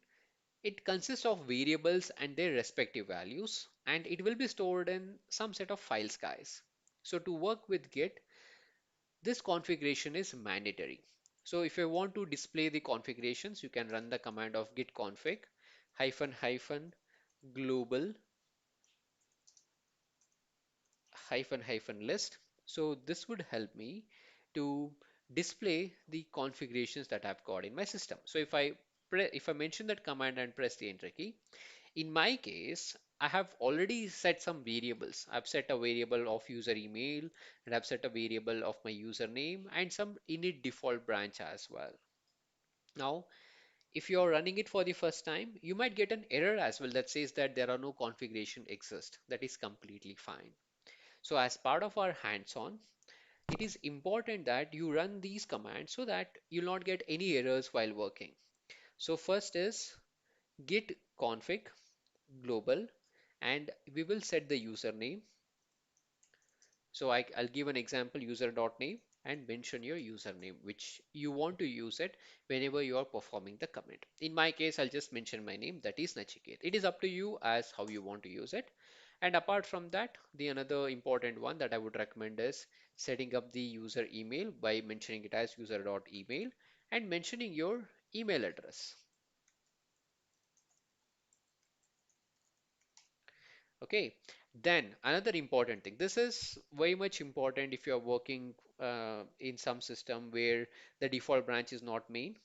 it consists of variables and their respective values, and it will be stored in some set of files, guys. So to work with Git, this configuration is mandatory. So if you want to display the configurations, you can run the command of git config hyphen hyphen global hyphen hyphen list. So this would help me to display the configurations that I've got in my system. So if I mention that command and press the enter key, in my case, I have already set some variables. I've set a variable of user email and I've set a variable of my username and some init default branch as well. Now, if you're running it for the first time, you might get an error as well that says that there are no configuration exist. That is completely fine. So as part of our hands-on, it is important that you run these commands so that you'll not get any errors while working. So first is git config global, and we will set the username. So I'll give an example user.name and mention your username which you want to use it whenever you are performing the command. In my case, I'll just mention my name, that is Nachiket. It is up to you as how you want to use it. And apart from that, the another important one that I would recommend is setting up the user email by mentioning it as user.email and mentioning your email address. Okay, then another important thing. This is very much important if you're working in some system where the default branch is not main.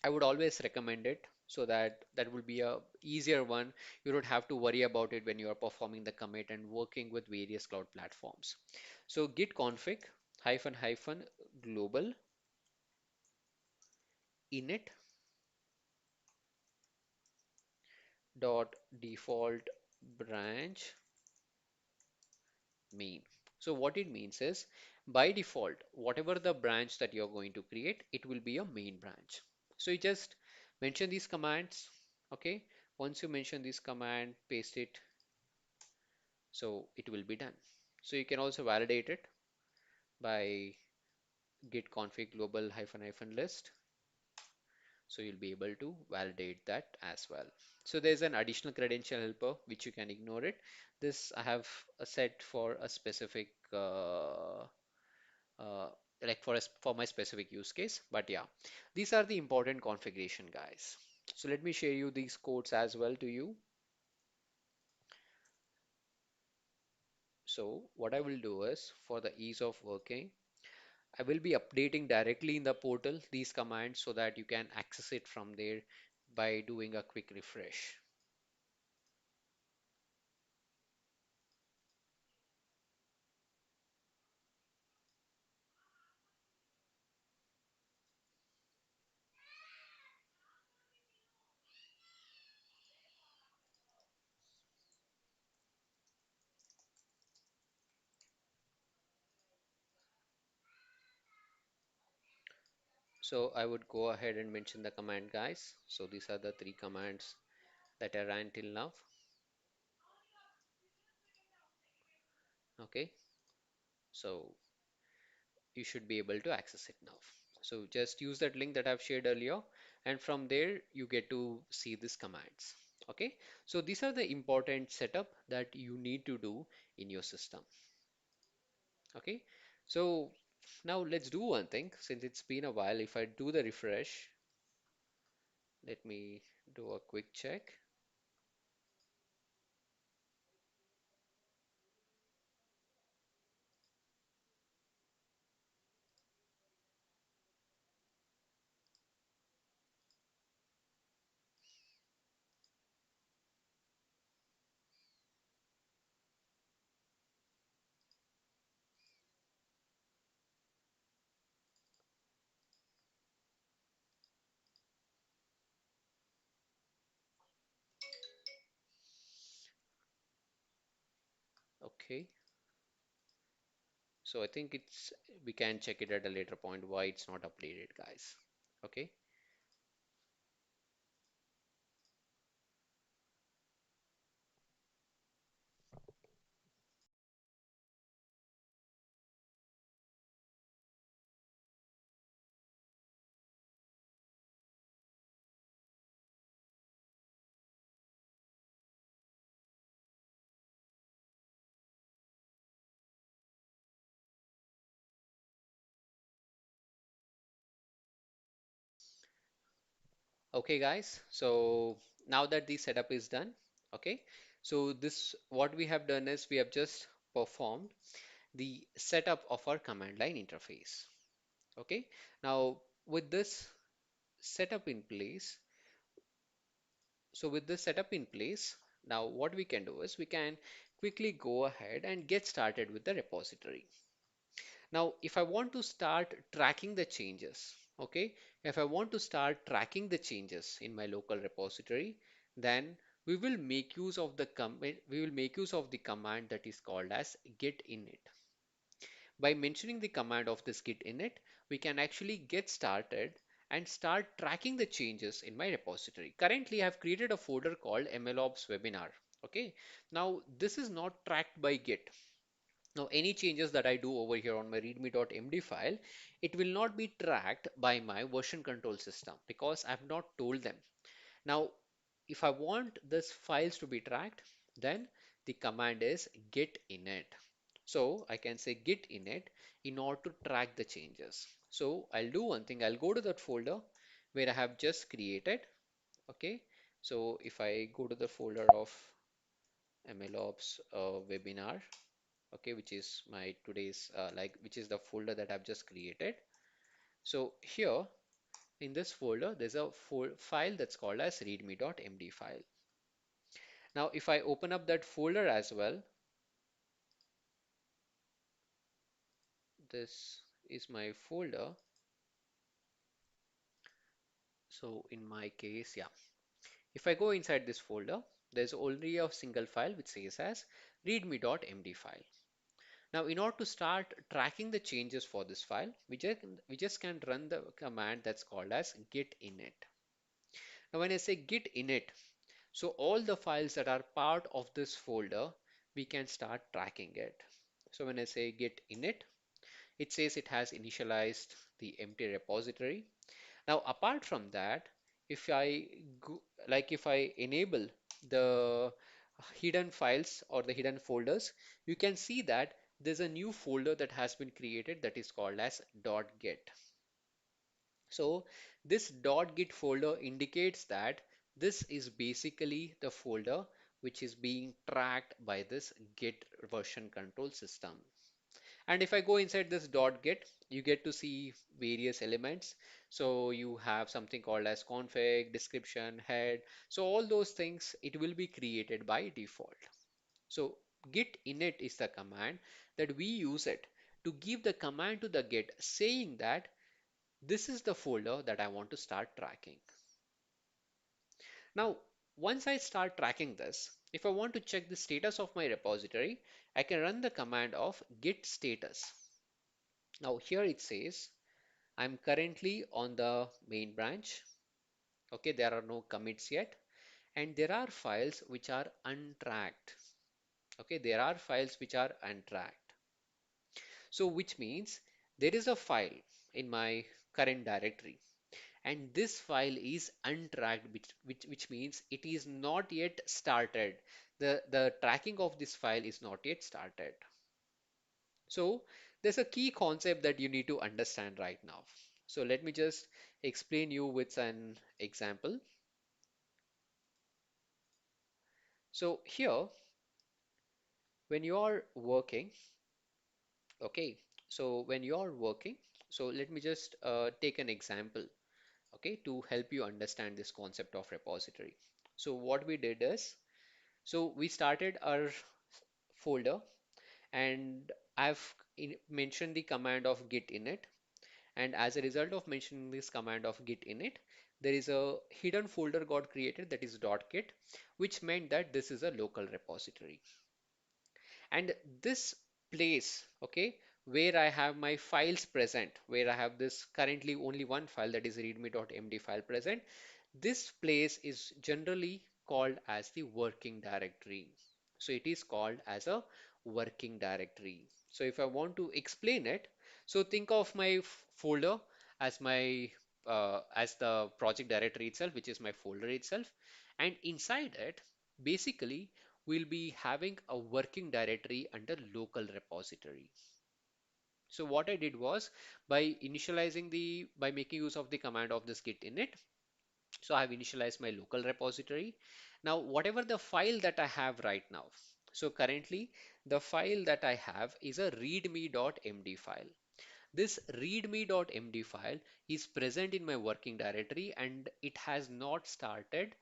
I would always recommend it so that that will be a easier one. You don't have to worry about it when you are performing the commit and working with various cloud platforms. So git config hyphen hyphen global init dot default branch main. So what it means is by default, whatever the branch that you're going to create, it will be a main branch. So you just mention these commands. Okay. Once you mention this command, paste it. So it will be done. So you can also validate it by git config global hyphen hyphen list. So you'll be able to validate that as well. So there's an additional credential helper which you can ignore it. This I have set for a specific uh, like for my specific use case. But yeah, these are the important configuration, guys. So let me share you these codes as well to you. So what I will do is for the ease of working, I will be updating directly in the portal these commands so that you can access it from there by doing a quick refresh. So I would go ahead and mention the command, guys. So these are the three commands that I ran till now. Okay, so you should be able to access it now. So just use that link that I've shared earlier, and from there you get to see these commands. Okay, so these are the important setup that you need to do in your system. Okay, so now let's do one thing. Since it's been a while, if I do the refresh, let me do a quick check. Okay, so I think it's we can check it at a later point why it's not updated, guys. Okay. Okay, guys. So now that the setup is done, okay. So this what we have done is we have just performed the setup of our command line interface. Okay. Now with this setup in place, so with this setup in place, now what we can do is we can quickly go ahead and get started with the repository. Now, if I want to start tracking the changes, okay, if I want to start tracking the changes in my local repository, then we will make use of the command that is called as git init. By mentioning the command of this git init, we can actually get started and start tracking the changes in my repository. Currently, I have created a folder called MLOps webinar. Okay, now this is not tracked by Git. Now, any changes that I do over here on my readme.md file, it will not be tracked by my version control system because I've not told them. Now, if I want this files to be tracked, then the command is git init. So I can say git init in order to track the changes. So I'll do one thing. I'll go to that folder where I have just created. Okay. So if I go to the folder of MLOps webinar, okay, which is my today's which is the folder that I've just created. So here in this folder, there's a file that's called as readme.md file. Now, if I open up that folder as well, this is my folder. So in my case, yeah, if I go inside this folder, there's only a single file which says as readme.md file. Now, in order to start tracking the changes for this file, we just can run the command that's called as git init. Now, when I say git init, so all the files that are part of this folder, we can start tracking it. So when I say git init, it says it has initialized the empty repository. Now, apart from that, if I go, if I enable the hidden files or the hidden folders, you can see that there's a new folder that has been created that is called as .git. So this .git folder indicates that this is basically the folder which is being tracked by this Git version control system. And if I go inside this .git, you get to see various elements. So you have something called as config, description, head. So all those things, it will be created by default. So git init is the command that we use it to give the command to the Git saying that this is the folder that I want to start tracking. Now, once I start tracking this, if I want to check the status of my repository, I can run the command of git status. Now here it says I'm currently on the main branch. Okay, there are no commits yet, and there are files which are untracked. Okay, there are files which are untracked. So which means there is a file in my current directory and this file is untracked, which means it is not yet started. The tracking of this file is not yet started. So there's a key concept that you need to understand right now. So let me just explain you with an example. So here, when you are working, okay, so when you are working, so let me just take an example, okay, to help you understand this concept of repository. So what we did is, so we started our folder and I've mentioned the command of git init, and as a result of mentioning this command of git init, there is a hidden folder got created that is .git, which meant that this is a local repository. And this place, okay, where I have my files present, where I have this currently only one file, that is readme.md file present, this place is generally called as the working directory. So it is called as a working directory. So if I want to explain it, so think of my folder as my as the project directory itself, which is my folder itself, and inside it, basically, we'll be having a working directory under local repository. So what I did was, by making use of the command of this git init, so I have initialized my local repository. Now, whatever the file that I have right now, so currently the file that I have is a readme.md file. This readme.md file is present in my working directory and it has not started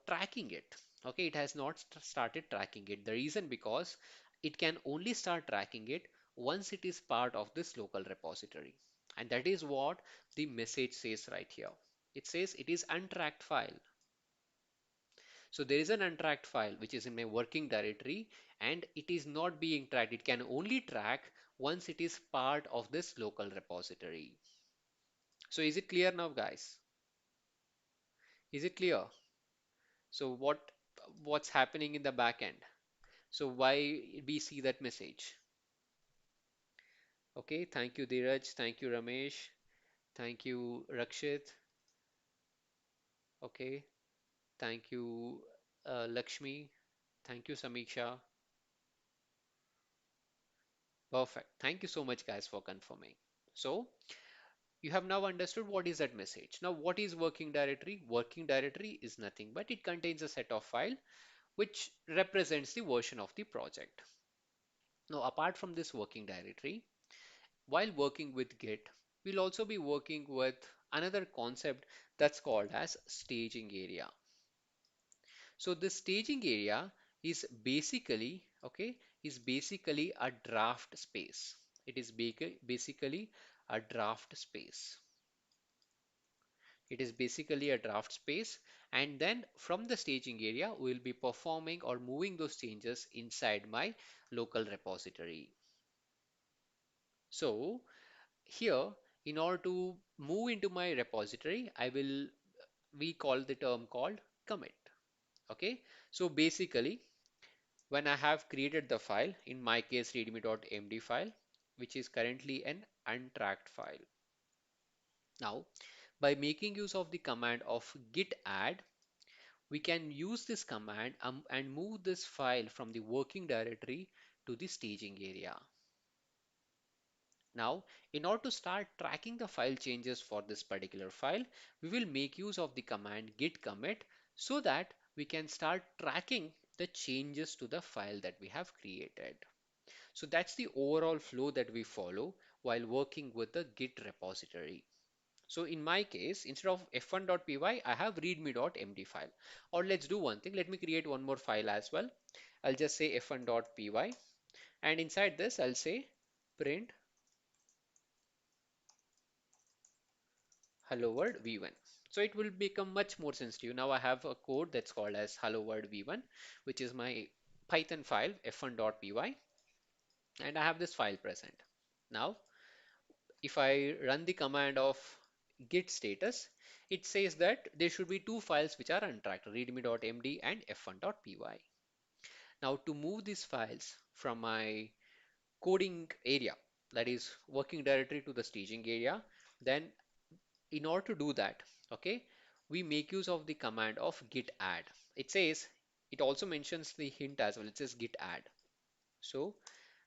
tracking it. Okay, it has not started tracking it. The reason because it can only start tracking it once it is part of this local repository. And that is what the message says right here. It says it is untracked file. So there is an untracked file which is in my working directory and it is not being tracked. It can only track once it is part of this local repository. So is it clear now, guys? Is it clear? So what's happening in the back end? So why we see that message? Okay, thank you Dheeraj, thank you Ramesh, thank you Rakshit, okay, thank you Lakshmi, thank you Samiksha. Perfect. Thank you so much guys for confirming. So you have now understood what is that message. Now what is working directory? Working directory is nothing but it contains a set of file which represents the version of the project. Now apart from this working directory, while working with Git, we'll also be working with another concept that's called as staging area. So the staging area is basically a draft space. It is basically a draft space. It is basically a draft space, and then from the staging area, we'll be performing or moving those changes inside my local repository. So here, in order to move into my repository, we call the term called commit. Okay, so basically, when I have created the file, in my case readme.md file, which is currently an untracked file. Now, by making use of the command of git add, we can use this command and move this file from the working directory to the staging area. Now, in order to start tracking the file changes for this particular file, we will make use of the command git commit so that we can start tracking the changes to the file that we have created. So that's the overall flow that we follow while working with the Git repository. So in my case, instead of f1.py, I have readme.md file. Or let's do one thing. Let me create one more file as well. I'll just say f1.py and inside this I'll say print hello world v1. So it will become much more sensitive. Now I have a code that's called as hello world v1, which is my Python file f1.py, and I have this file present. Now if I run the command of git status, it says that there should be two files which are untracked, readme.md and f1.py. Now to move these files from my coding area, that is working directory, to the staging area, then in order to do that, okay, we make use of the command of git add. It says, it also mentions the hint as well. It says git add. So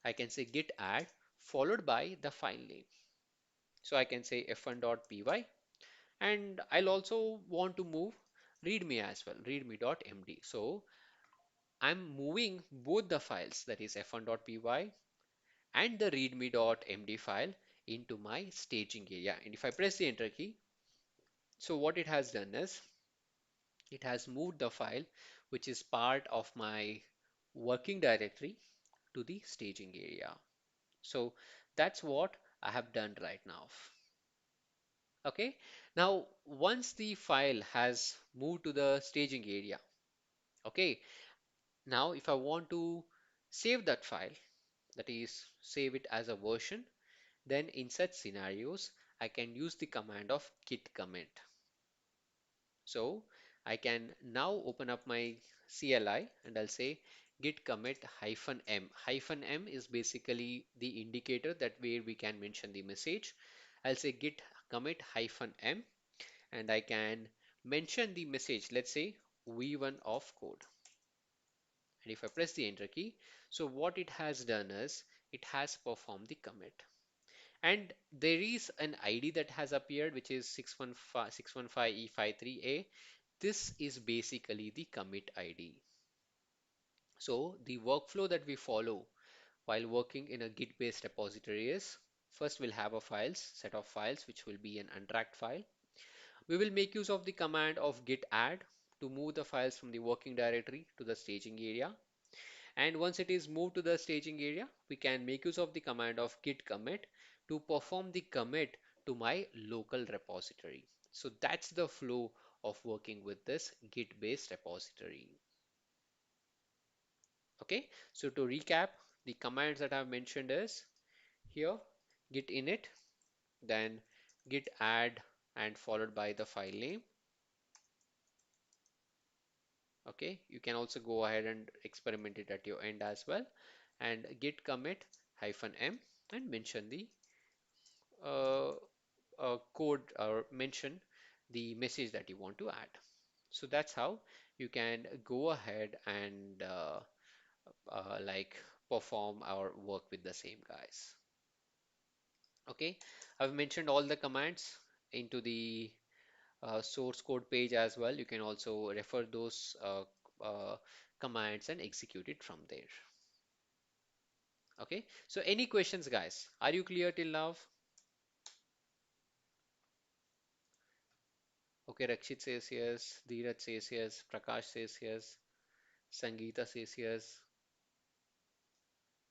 I can say git add followed by the file name. So I can say f1.py, and I'll also want to move readme as well, readme.md. So I'm moving both the files, that is f1.py and the readme.md file, into my staging area. And if I press the enter key, so what it has done is it has moved the file which is part of my working directory to the staging area. So that's what I have done right now. Okay, now once the file has moved to the staging area, okay, now if I want to save that file, that is, save it as a version. Then in such scenarios, I can use the command of git commit. So I can now open up my CLI and I'll say git commit hyphen m. Hyphen m is basically the indicator that where we can mention the message. I'll say git commit hyphen m and I can mention the message, let's say v1 of code. And if I press the enter key, so what it has done is it has performed the commit. And there is an ID that has appeared, which is 615E53A. This is basically the commit ID. So the workflow that we follow while working in a Git-based repository is first we'll have a set of files, which will be an untracked file. We will make use of the command of git add to move the files from the working directory to the staging area. And once it is moved to the staging area, we can make use of the command of git commit to perform the commit to my local repository. So that's the flow of working with this Git based repository. Okay, so to recap, the commands that I've mentioned is here git init, then git add and followed by the file name. Okay, you can also go ahead and experiment it at your end as well, and git commit hyphen m and mention the uh, code or mention the message that you want to add. So that's how you can go ahead and like perform our work with the same guys. Okay, I've mentioned all the commands into the source code page as well. You can also refer those commands and execute it from there. Okay, so any questions, guys? Are you clear till now? Okay, Rakshit says yes, Dheeraj says yes, Prakash says yes, Sangeeta says yes,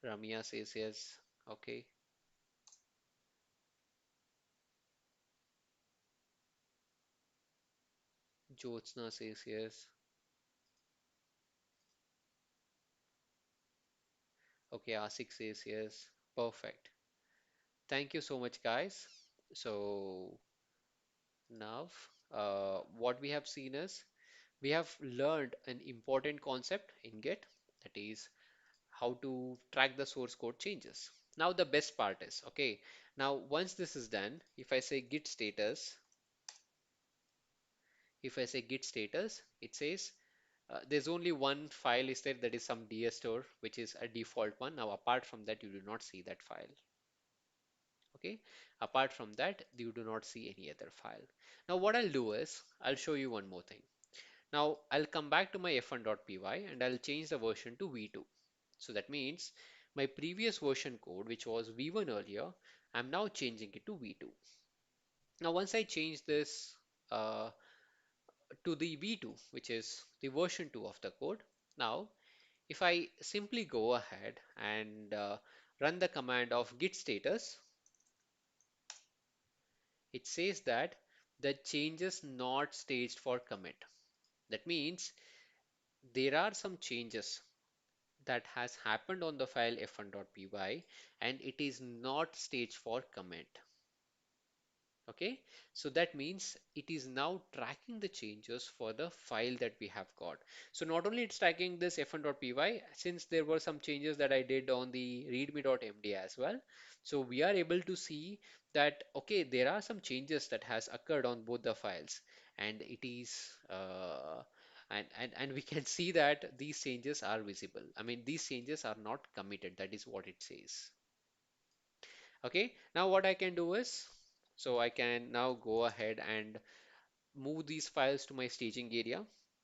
Ramya says yes. Okay, Jyotsna says yes. Okay, Asik says yes. Perfect. Thank you so much, guys. So now, what we have seen is we have learned an important concept in Git, that is how to track the source code changes. Now the best part is, okay, now once this is done, if I say git status, if I say git status, it says there's only one file is there, that is some DS store, which is a default one. Now apart from that, you do not see that file. Okay, apart from that, you do not see any other file. Now what I'll do is I'll show you one more thing. Now I'll come back to my f1.py and I'll change the version to v2. So that means my previous version code, which was v1 earlier, I'm now changing it to v2. Now once I change this uh, to the v2, which is the version 2 of the code, now if I simply go ahead and run the command of git status, it says that the changes not staged for commit. That means there are some changes that has happened on the file f1.py and it is not staged for commit. Okay, so that means it is now tracking the changes for the file that we have got. So not only it's tracking this f1.py, since there were some changes that I did on the readme.md as well. So we are able to see that, okay, there are some changes that has occurred on both the files and it is and we can see that these changes are visible. I mean, these changes are not committed. That is what it says. Okay, now what I can do is, so I can now go ahead and move these files to my staging area.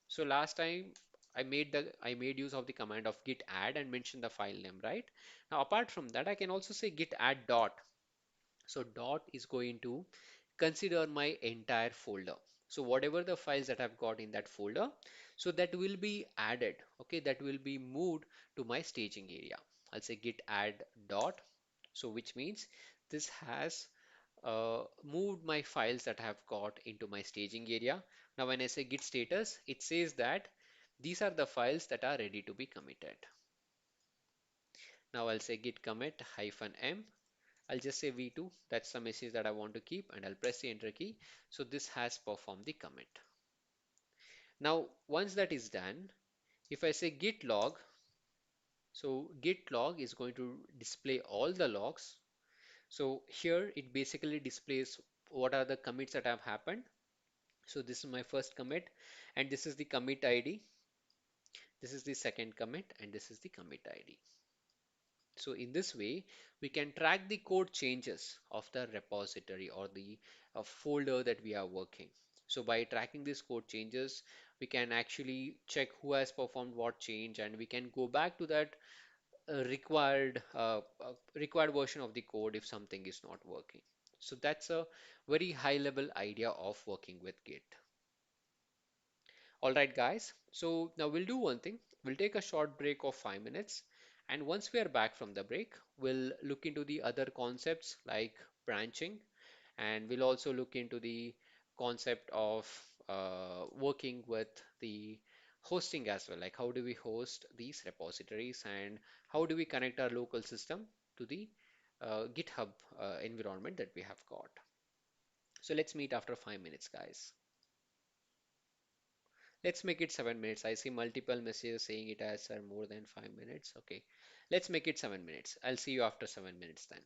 So last time I made use of the command of git add and mention the file name, right? Now apart from that, I can also say git add dot. So dot is going to consider my entire folder. So whatever the files that I've got in that folder, so that will be added. Okay, that will be moved to my staging area. I'll say git add dot. So which means this has moved my files that I have got into my staging area. Now when I say git status, it says that these are the files that are ready to be committed. Now I'll say git commit hyphen m. I'll just say v2. That's the message that I want to keep, and I'll press the enter key. So this has performed the commit. Now, once that is done, if I say git log, so git log is going to display all the logs. So here it basically displays what are the commits that have happened. So this is my first commit, and this is the commit ID. This is the second commit, and this is the commit ID. So in this way, we can track the code changes of the repository or the folder that we are working. So by tracking these code changes, we can actually check who has performed what change, and we can go back to that required version of the code if something is not working. So that's a very high level idea of working with Git. All right, guys. So now we'll do one thing. We'll take a short break of 5 minutes. And once we are back from the break, we'll look into the other concepts like branching. And we'll also look into the concept of working with the hosting as well. Like how do we host these repositories and how do we connect our local system to the GitHub environment that we have got. So let's meet after 5 minutes, guys. Let's make it 7 minutes. I see multiple messages saying it has more than 5 minutes. Okay, let's make it 7 minutes. I'll see you after 7 minutes then.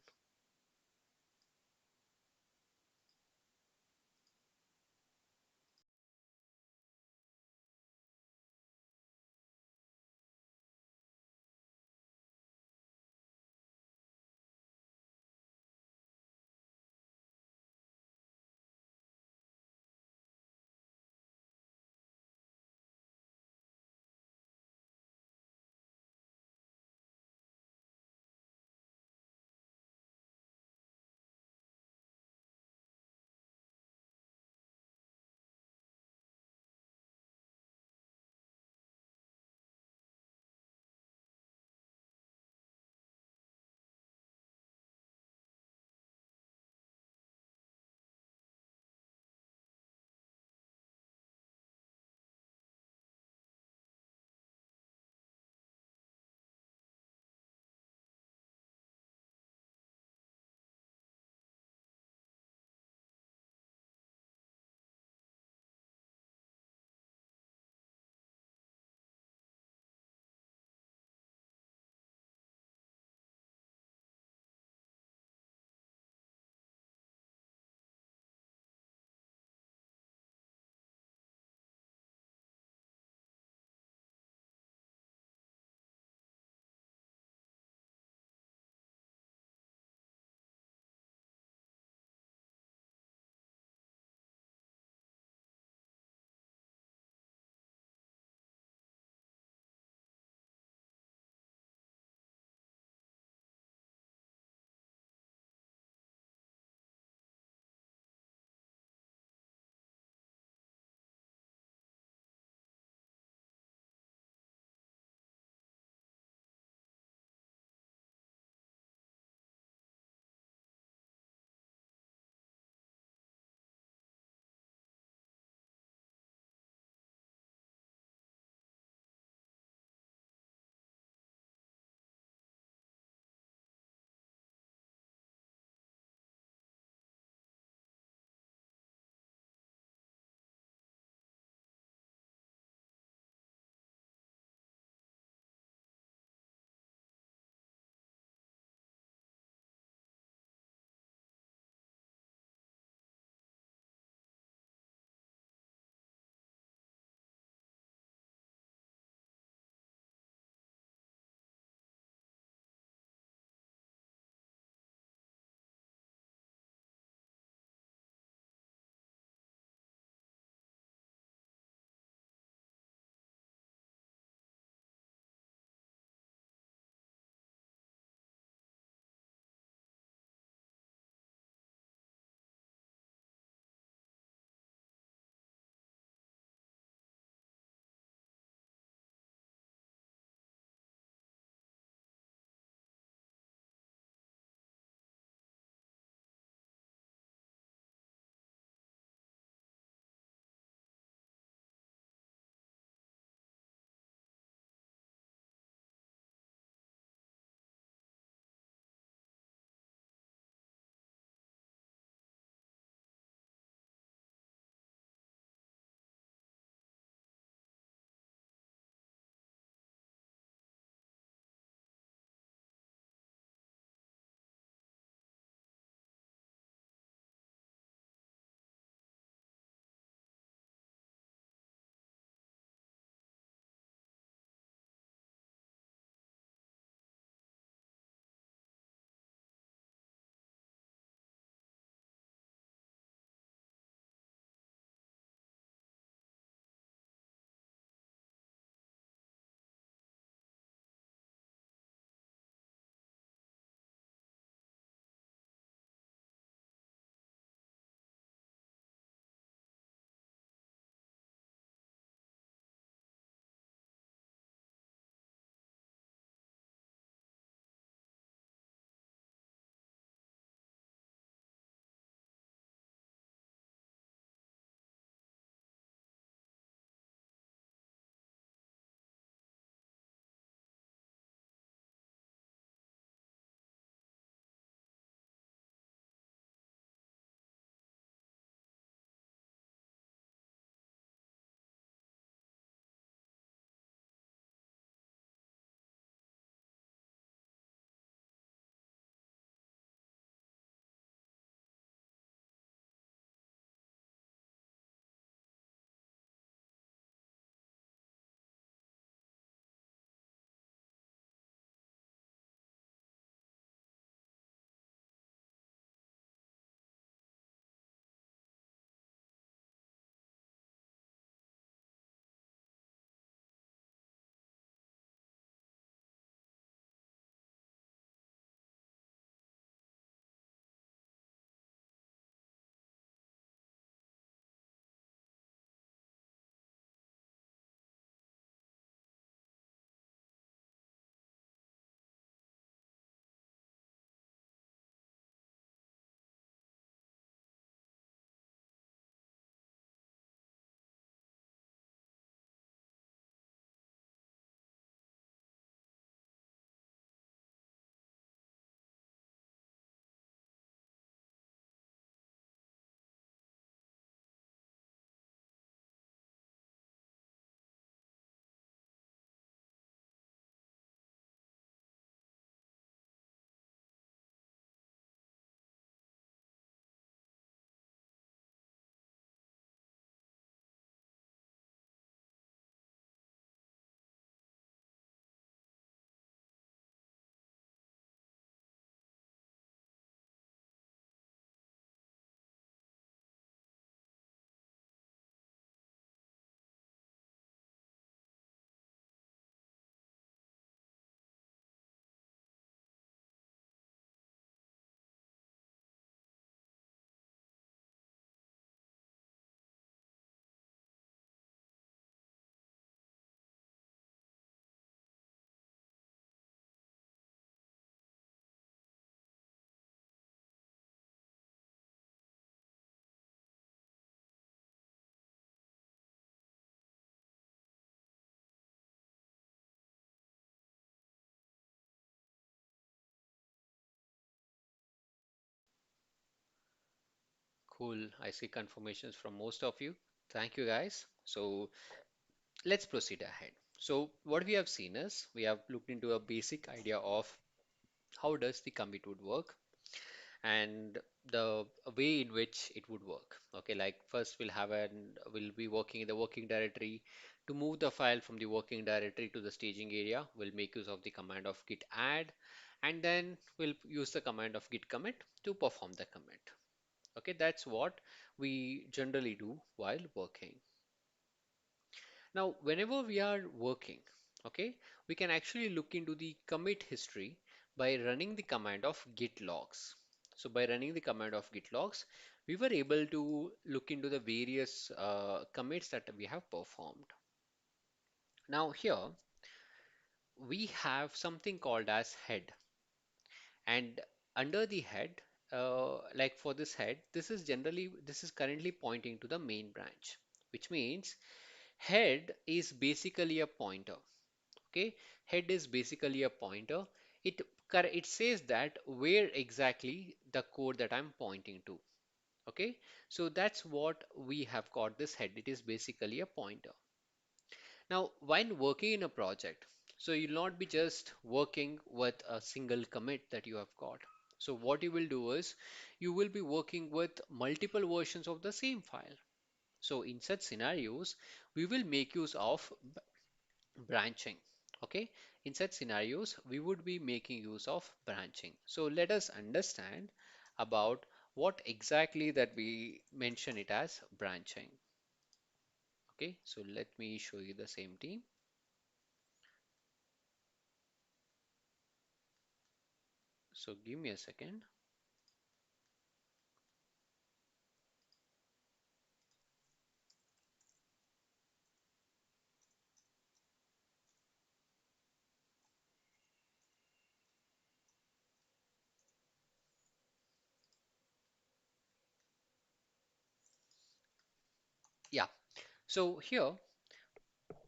Cool. I see confirmations from most of you. Thank you, guys. So let's proceed ahead. So what we have seen is we have looked into a basic idea of how does the commit would work and the way in which it would work. Okay, like first we'll be working in the working directory. To move the file from the working directory to the staging area, we'll make use of the command of git add, and then we'll use the command of git commit to perform the commit. Okay, that's what we generally do while working. Now, whenever we are working, okay, we can actually look into the commit history by running the command of git logs. So by running the command of git logs, we were able to look into the various commits that we have performed. Now here we have something called as head, and under the head, like for this head, this is currently pointing to the main branch, which means head is basically a pointer. Okay, head is basically a pointer. It says that where exactly the code that I'm pointing to. Okay, so that's what we have got this head. It is basically a pointer. Now, when working in a project, so you'll not be just working with a single commit that you have got. So what you will do is you will be working with multiple versions of the same file. So in such scenarios, we will make use of branching. Okay, in such scenarios we would be making use of branching. So let us understand about what exactly that we mention it as branching. Okay, so let me show you the same team. So give me a second. Yeah, so here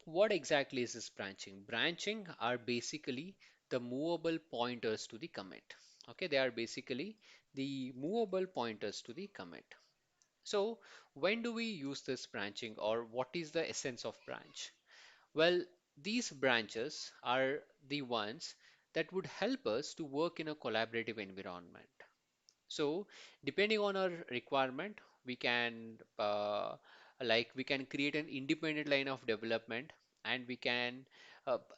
what exactly is this branching? Branching are basically the movable pointers to the commit. Okay, they are basically the movable pointers to the commit. So when do we use this branching, or what is the essence of branch? Well, these branches are the ones that would help us to work in a collaborative environment. So depending on our requirement, we can we can create an independent line of development, and we can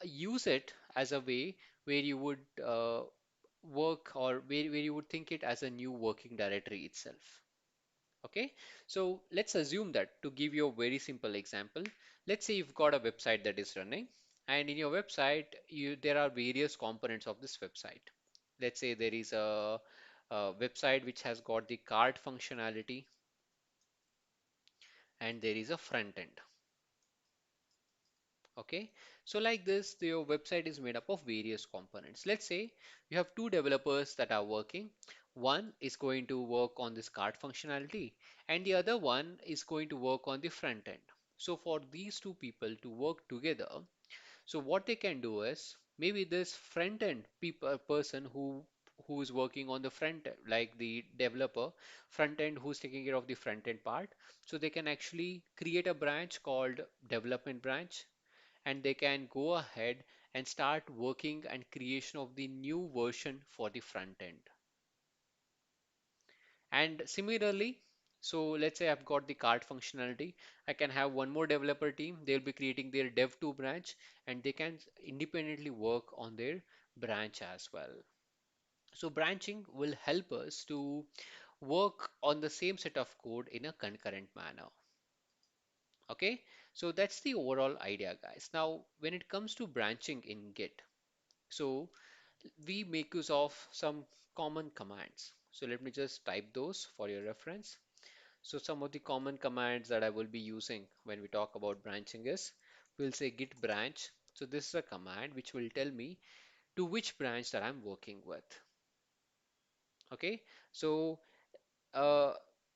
use it as a way where you would work, or where you would think it as a new working directory itself. Okay, so let's assume that, to give you a very simple example, let's say you've got a website that is running, and in your website, there are various components of this website. Let's say there is a website which has got the cart functionality, and there is a front end. Okay, so like this, your website is made up of various components. Let's say you have two developers that are working. One is going to work on this cart functionality, and the other one is going to work on the front end. So for these two people to work together, so what they can do is, maybe this front end person who is working on the front end, like the developer front end who's taking care of the front end part, so they can actually create a branch called development branch, and they can go ahead and start working and creation of the new version for the front end. And similarly, so let's say I've got the cart functionality, I can have one more developer team. They'll be creating their dev2 branch, and they can independently work on their branch as well. So branching will help us to work on the same set of code in a concurrent manner. Okay, so that's the overall idea, guys. Now, when it comes to branching in Git, so we make use of some common commands. So let me just type those for your reference. So some of the common commands that I will be using when we talk about branching is, we'll say git branch. So this is a command which will tell me to which branch that I'm working with. Okay, so uh,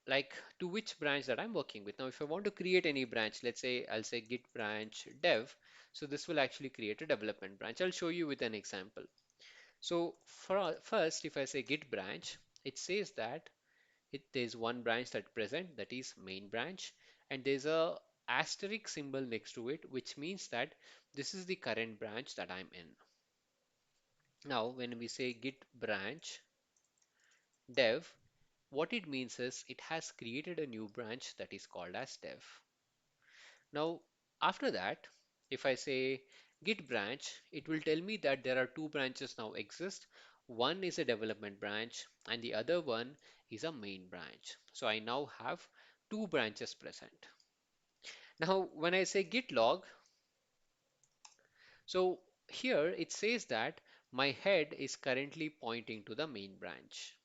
like to which branch that I'm working with. Now, if I want to create any branch, let's say I'll say git branch dev. So this will actually create a development branch. I'll show you with an example. So first, if I say git branch, it says that there's one branch that present, that is main branch, and there's a asterisk symbol next to it, which means that this is the current branch that I'm in. Now, when we say git branch dev, what it means is it has created a new branch that is called as dev. Now, after that, if I say git branch, it will tell me that there are two branches now exist. One is a development branch and the other one is a main branch. So I now have two branches present. Now, when I say git log, so here it says that my head is currently pointing to the main branch.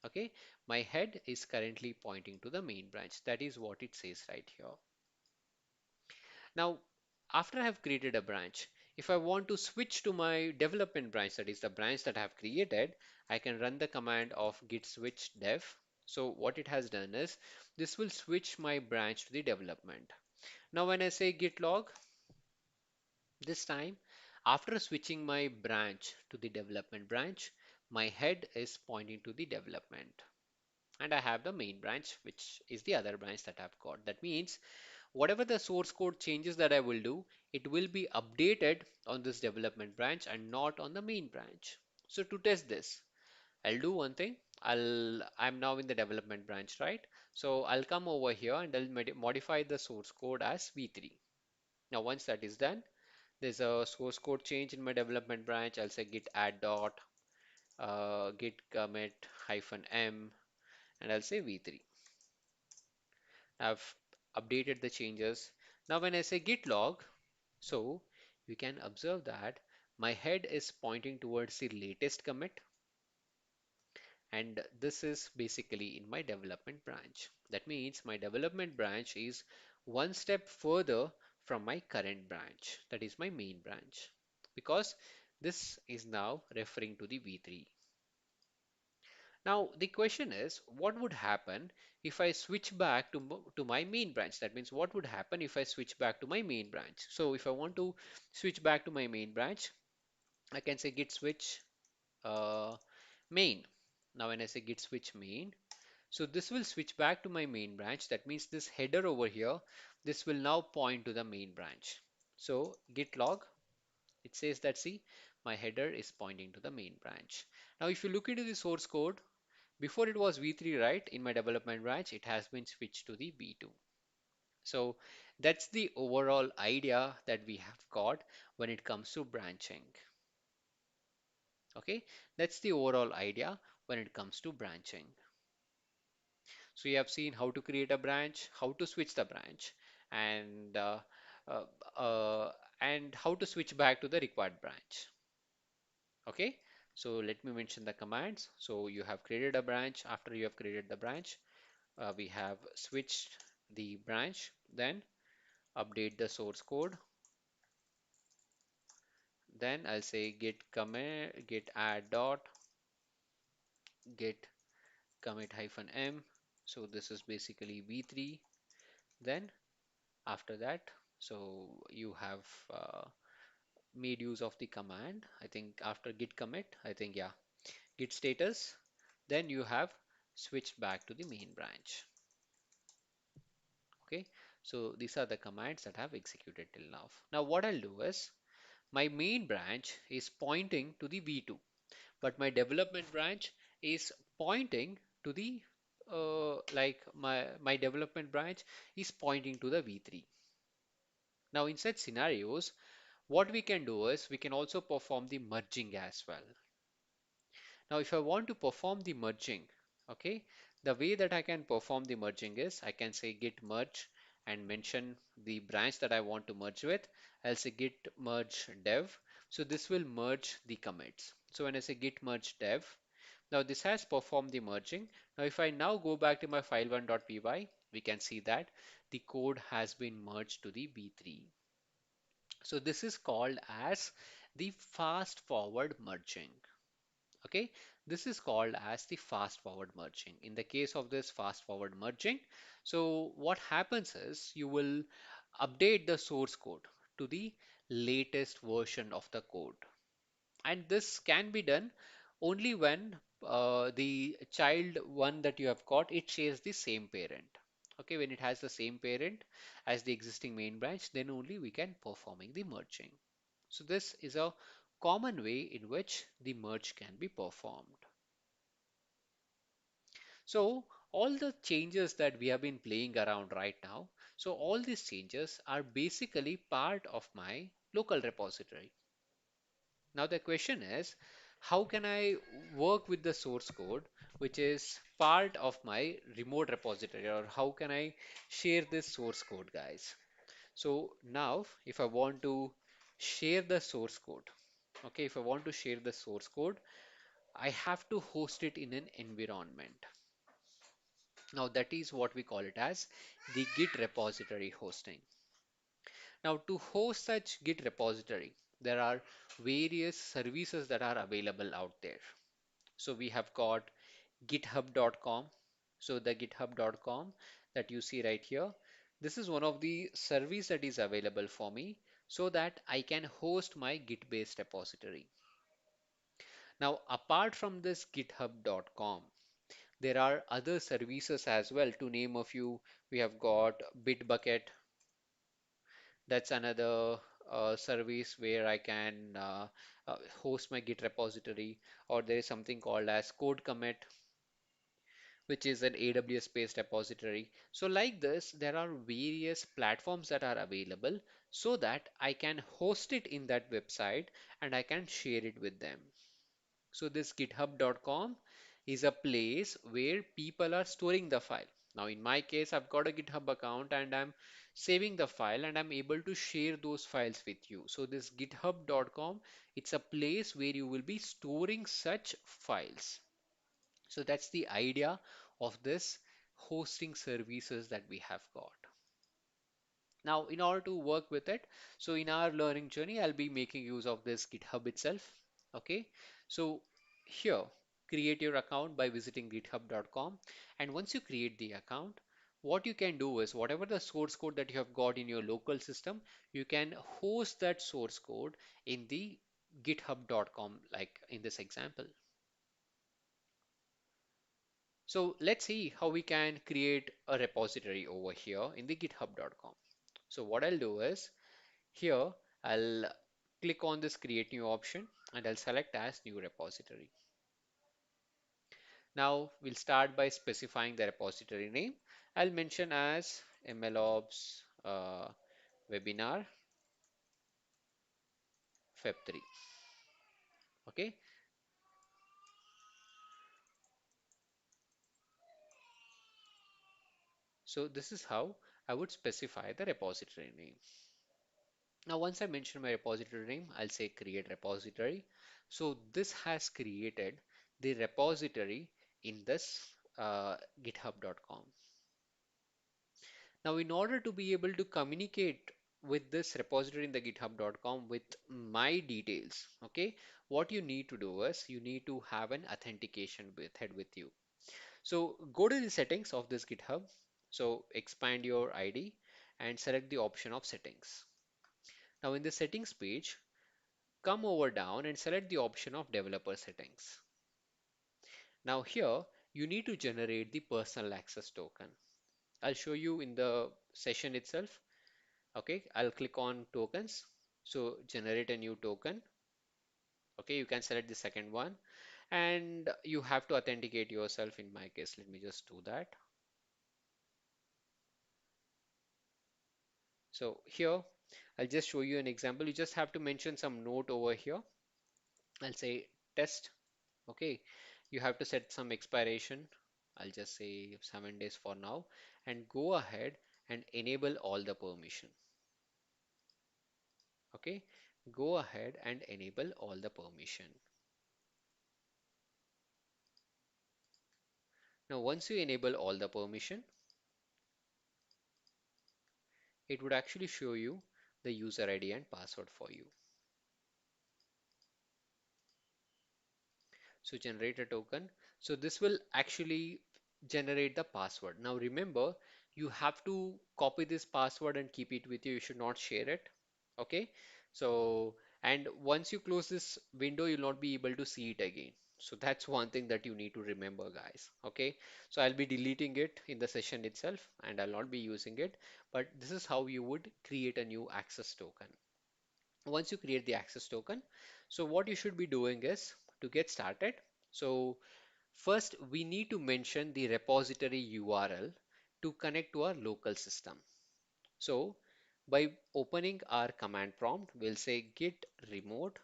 Okay, my head is currently pointing to the main branch. That is what it says right here. Now, after I have created a branch, if I want to switch to my development branch, that is the branch that I have created, I can run the command of git switch dev. So what it has done is this will switch my branch to the development. Now, when I say git log, this time, after switching my branch to the development branch, my head is pointing to the development. And I have the main branch, which is the other branch that I've got. That means whatever the source code changes that I will do, it will be updated on this development branch and not on the main branch. So to test this, I'll do one thing. I'm now in the development branch, right? So I'll come over here and I'll modify the source code as v3. Now once that is done, there's a source code change in my development branch. I'll say git add dot git commit hyphen m and I'll say v3. I've updated the changes. Now when I say git log, so you can observe that my head is pointing towards the latest commit, and this is basically in my development branch. That means my development branch is one step further from my current branch, that is my main branch, because this is now referring to the v3. Now the question is, what would happen if I switch back to my main branch? That means what would happen if I switch back to my main branch? So if I want to switch back to my main branch, I can say git switch uh, main. Now when I say git switch main, so this will switch back to my main branch. That means this header over here, this will now point to the main branch. So git log, it says that see, my header is pointing to the main branch. Now if you look into the source code, before it was v3, right? In my development branch, it has been switched to the v2. So that's the overall idea that we have got when it comes to branching. Okay, that's the overall idea when it comes to branching. So you have seen how to create a branch, how to switch the branch, and uh, uh, and how to switch back to the required branch. Okay, so let me mention the commands. So you have created a branch. After you have created the branch, we have switched the branch, then update the source code, then I'll say git commit git add dot git commit hyphen m. So this is basically v3. Then after that, so you have made use of the command, I think after git commit, I think, yeah, git status, then you have switched back to the main branch. Okay, so these are the commands that I've executed till now. Now what I'll do is, my main branch is pointing to the v2, but my development branch is pointing to the like my development branch is pointing to the v3. Now in such scenarios, what we can do is we can also perform the merging as well. Now if I want to perform the merging, okay, the way that I can perform the merging is I can say git merge and mention the branch that I want to merge with. I'll say git merge dev. So this will merge the commits. So when I say git merge dev, now this has performed the merging. Now if I now go back to my file1.py, we can see that the code has been merged to the v3. So this is called as the fast forward merging. Okay, this is called as the fast forward merging. In the case of this fast forward merging, so what happens is you will update the source code to the latest version of the code. And this can be done only when the child one that you have got, it shares the same parent. Okay, when it has the same parent as the existing main branch, then only we can performing the merging. So this is a common way in which the merge can be performed. So all the changes that we have been playing around right now, so all these changes are basically part of my local repository. Now the question is, how can I work with the source code, which is part of my remote repository, or how can I share this source code, guys? So now, if I want to share the source code, okay, if I want to share the source code, I have to host it in an environment. Now that is what we call it as the Git repository hosting. Now to host such Git repository, there are various services that are available out there. So we have got github.com. So the github.com that you see right here, this is one of the service that is available for me so that I can host my Git based repository. Now apart from this github.com, there are other services as well. To name a few, we have got Bitbucket. That's another service where I can host my Git repository, or there is something called as Code Commit, which is an AWS based repository. So like this, there are various platforms that are available so that I can host it in that website and I can share it with them. So this github.com is a place where people are storing the file. Now in my case, I've got a GitHub account and I'm saving the file and I'm able to share those files with you. So this github.com, it's a place where you will be storing such files. So that's the idea of this hosting services that we have got. Now, in order to work with it, so in our learning journey, I'll be making use of this GitHub itself. Okay, so here, create your account by visiting github.com. And once you create the account, what you can do is whatever the source code that you have got in your local system, you can host that source code in the github.com, like in this example. So let's see how we can create a repository over here in the github.com. So what I'll do is here I'll click on this create new option and I'll select as new repository. Now we'll start by specifying the repository name. I'll mention as MLOps webinar Feb 3. Okay, so this is how I would specify the repository name. Now, once I mention my repository name, I'll say create repository. So this has created the repository in this github.com. Now, in order to be able to communicate with this repository in the github.com with my details, okay, what you need to do is you need to have an authentication method with you. So go to the settings of this GitHub. So expand your ID and select the option of settings. Now in the settings page, come over down and select the option of developer settings. Now here you need to generate the personal access token. I'll show you in the session itself. Okay, I'll click on tokens. So generate a new token. Okay, you can select the second one and you have to authenticate yourself. In my case, let me just do that. So here I'll just show you an example. You just have to mention some note over here. I'll say test. Okay, you have to set some expiration. I'll just say 7 days for now and go ahead and enable all the permission. Okay, go ahead and enable all the permission. Now, once you enable all the permission, it would actually show you the user ID and password for you. So generate a token. So this will actually generate the password. Now remember, you have to copy this password and keep it with you. You should not share it. Okay. So, and once you close this window, you'll not be able to see it again. So that's one thing that you need to remember, guys. Okay, so I'll be deleting it in the session itself and I'll not be using it, but this is how you would create a new access token. Once you create the access token, so what you should be doing is to get started. So first, we need to mention the repository URL to connect to our local system. So by opening our command prompt, we'll say git remote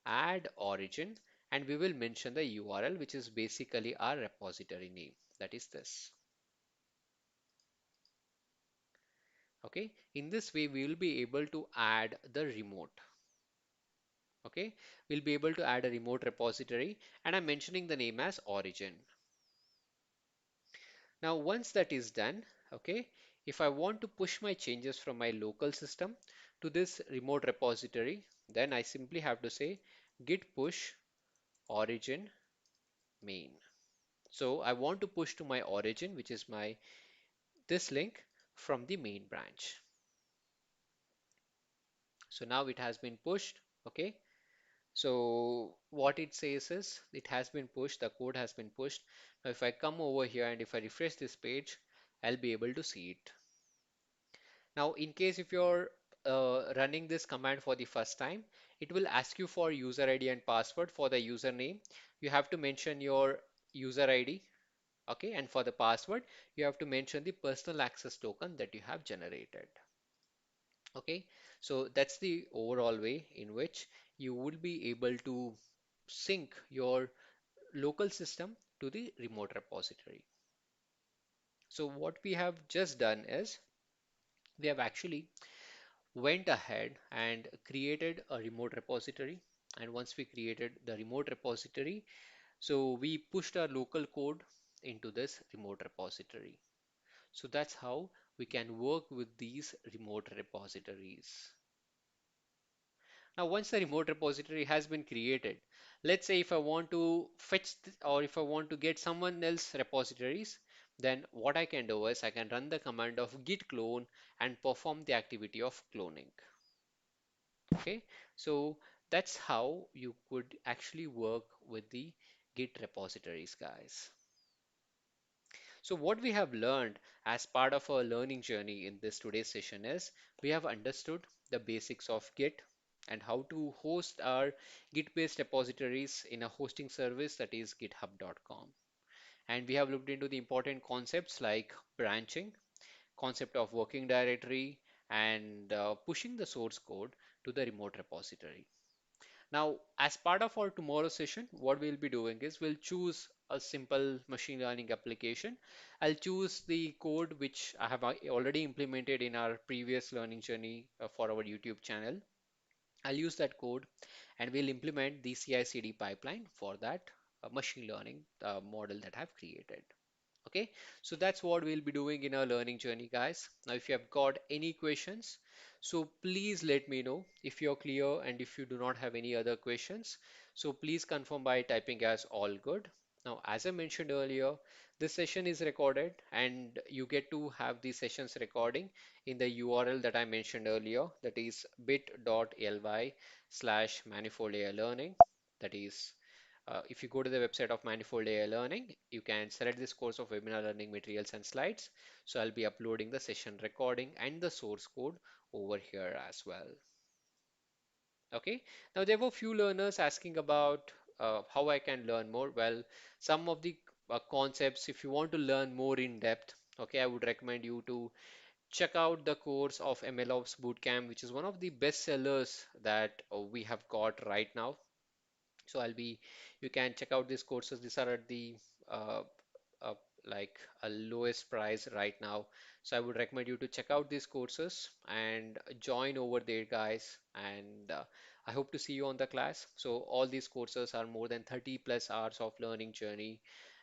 add origin, and we will mention the URL, which is basically our repository name. That is this. Okay. In this way, we will be able to add the remote. Okay. We'll be able to add a remote repository, and I'm mentioning the name as origin. Now, once that is done, okay, if I want to push my changes from my local system to this remote repository, then I simply have to say git push origin main. So I want to push to my origin, which is my this link from the main branch. So now it has been pushed. Okay. So what it says is it has been pushed. The code has been pushed. Now if I come over here and if I refresh this page, I'll be able to see it. Now, in case if you're running this command for the first time, it will ask you for user ID and password. For the username, you have to mention your user ID. Okay, and for the password, you have to mention the personal access token that you have generated. Okay, so that's the overall way in which you will be able to sync your local system to the remote repository. So what we have just done is we have actually went ahead and created a remote repository. And once we created the remote repository, so we pushed our local code into this remote repository. So that's how we can work with these remote repositories. Now, once the remote repository has been created, let's say if I want to fetch or if I want to get someone else repositories, then what I can do is I can run the command of git clone and perform the activity of cloning. Okay, so that's how you could actually work with the Git repositories, guys. So what we have learned as part of our learning journey in this today's session is we have understood the basics of Git and how to host our Git-based repositories in a hosting service that is github.com. And we have looked into the important concepts like branching, concept of working directory, and pushing the source code to the remote repository. Now, as part of our tomorrow session, what we'll be doing is we'll choose a simple machine learning application. I'll choose the code which I have already implemented in our previous learning journey for our YouTube channel. I'll use that code and we'll implement the CI/CD pipeline for that machine learning model that I've created. Okay, so that's what we'll be doing in our learning journey, guys. Now, if you have got any questions, so please let me know if you're clear and if you do not have any other questions. So please confirm by typing as all good. Now, as I mentioned earlier, this session is recorded and you get to have the sessions recording in the URL that I mentioned earlier, that is bit.ly/manifold AI learning. That is if you go to the website of Manifold AI Learning, you can select this course of webinar learning materials and slides. So I'll be uploading the session recording and the source code over here as well. Okay. Now there were few learners asking about how I can learn more. Well, some of the concepts, if you want to learn more in depth, okay, I would recommend you to check out the course of MLOps Bootcamp, which is one of the best sellers that we have got right now. So you can check out these courses. These are at the uh, uh, like a lowest price right now. So I would recommend you to check out these courses and join over there, guys. And I hope to see you on the class. So all these courses are more than 30 plus hours of learning journey.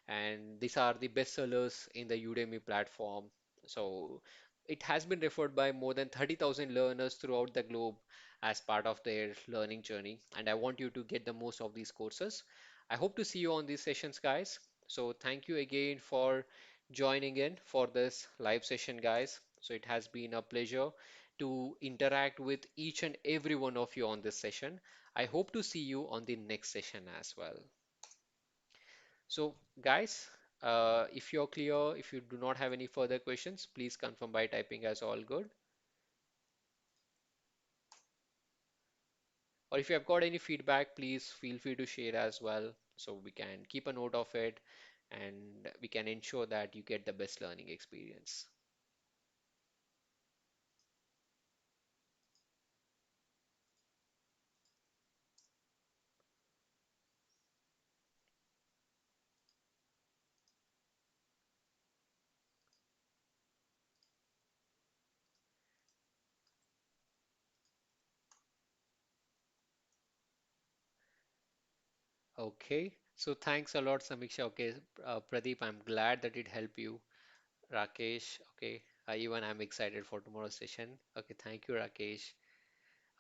And these are the best sellers in the Udemy platform. So it has been referred by more than 30,000 learners throughout the globe as part of their learning journey. And I want you to get the most of these courses. I hope to see you on these sessions, guys. So thank you again for joining in for this live session, guys. So it has been a pleasure to interact with each and every one of you on this session. I hope to see you on the next session as well. So, guys, if you're clear, if you do not have any further questions, please confirm by typing as all good. Or if you have got any feedback, please feel free to share as well so we can keep a note of it and we can ensure that you get the best learning experience. Okay, so thanks a lot, Samiksha. Okay, Pradeep, I'm glad that it helped you. Rakesh, okay, even I'm excited for tomorrow's session. Okay, thank you, Rakesh.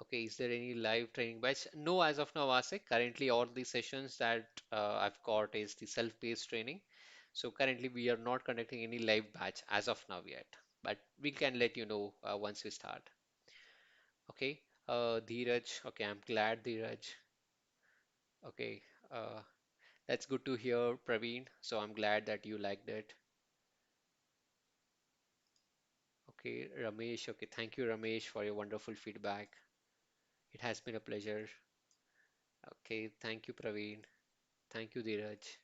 Okay, is there any live training batch? No, as of now, Asik. Currently, all the sessions that I've got is the self-paced training. So currently, we are not conducting any live batch as of now yet, but we can let you know once we start. Okay, Dheeraj. Okay, I'm glad, Dheeraj. Okay, that's good to hear, Praveen. So I'm glad that you liked it. Okay, Ramesh. Okay, thank you, Ramesh, for your wonderful feedback. It has been a pleasure. Okay, thank you, Praveen. Thank you, Dheeraj.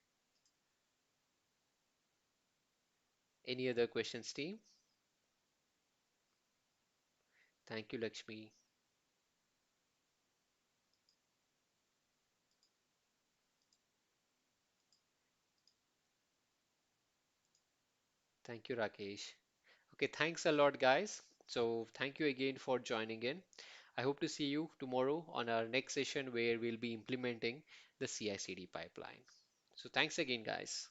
Any other questions, team? Thank you, Lakshmi. Thank you, Rakesh. Okay, thanks a lot, guys. So, thank you again for joining in. I hope to see you tomorrow on our next session where we'll be implementing the CI/CD pipeline. So, thanks again, guys.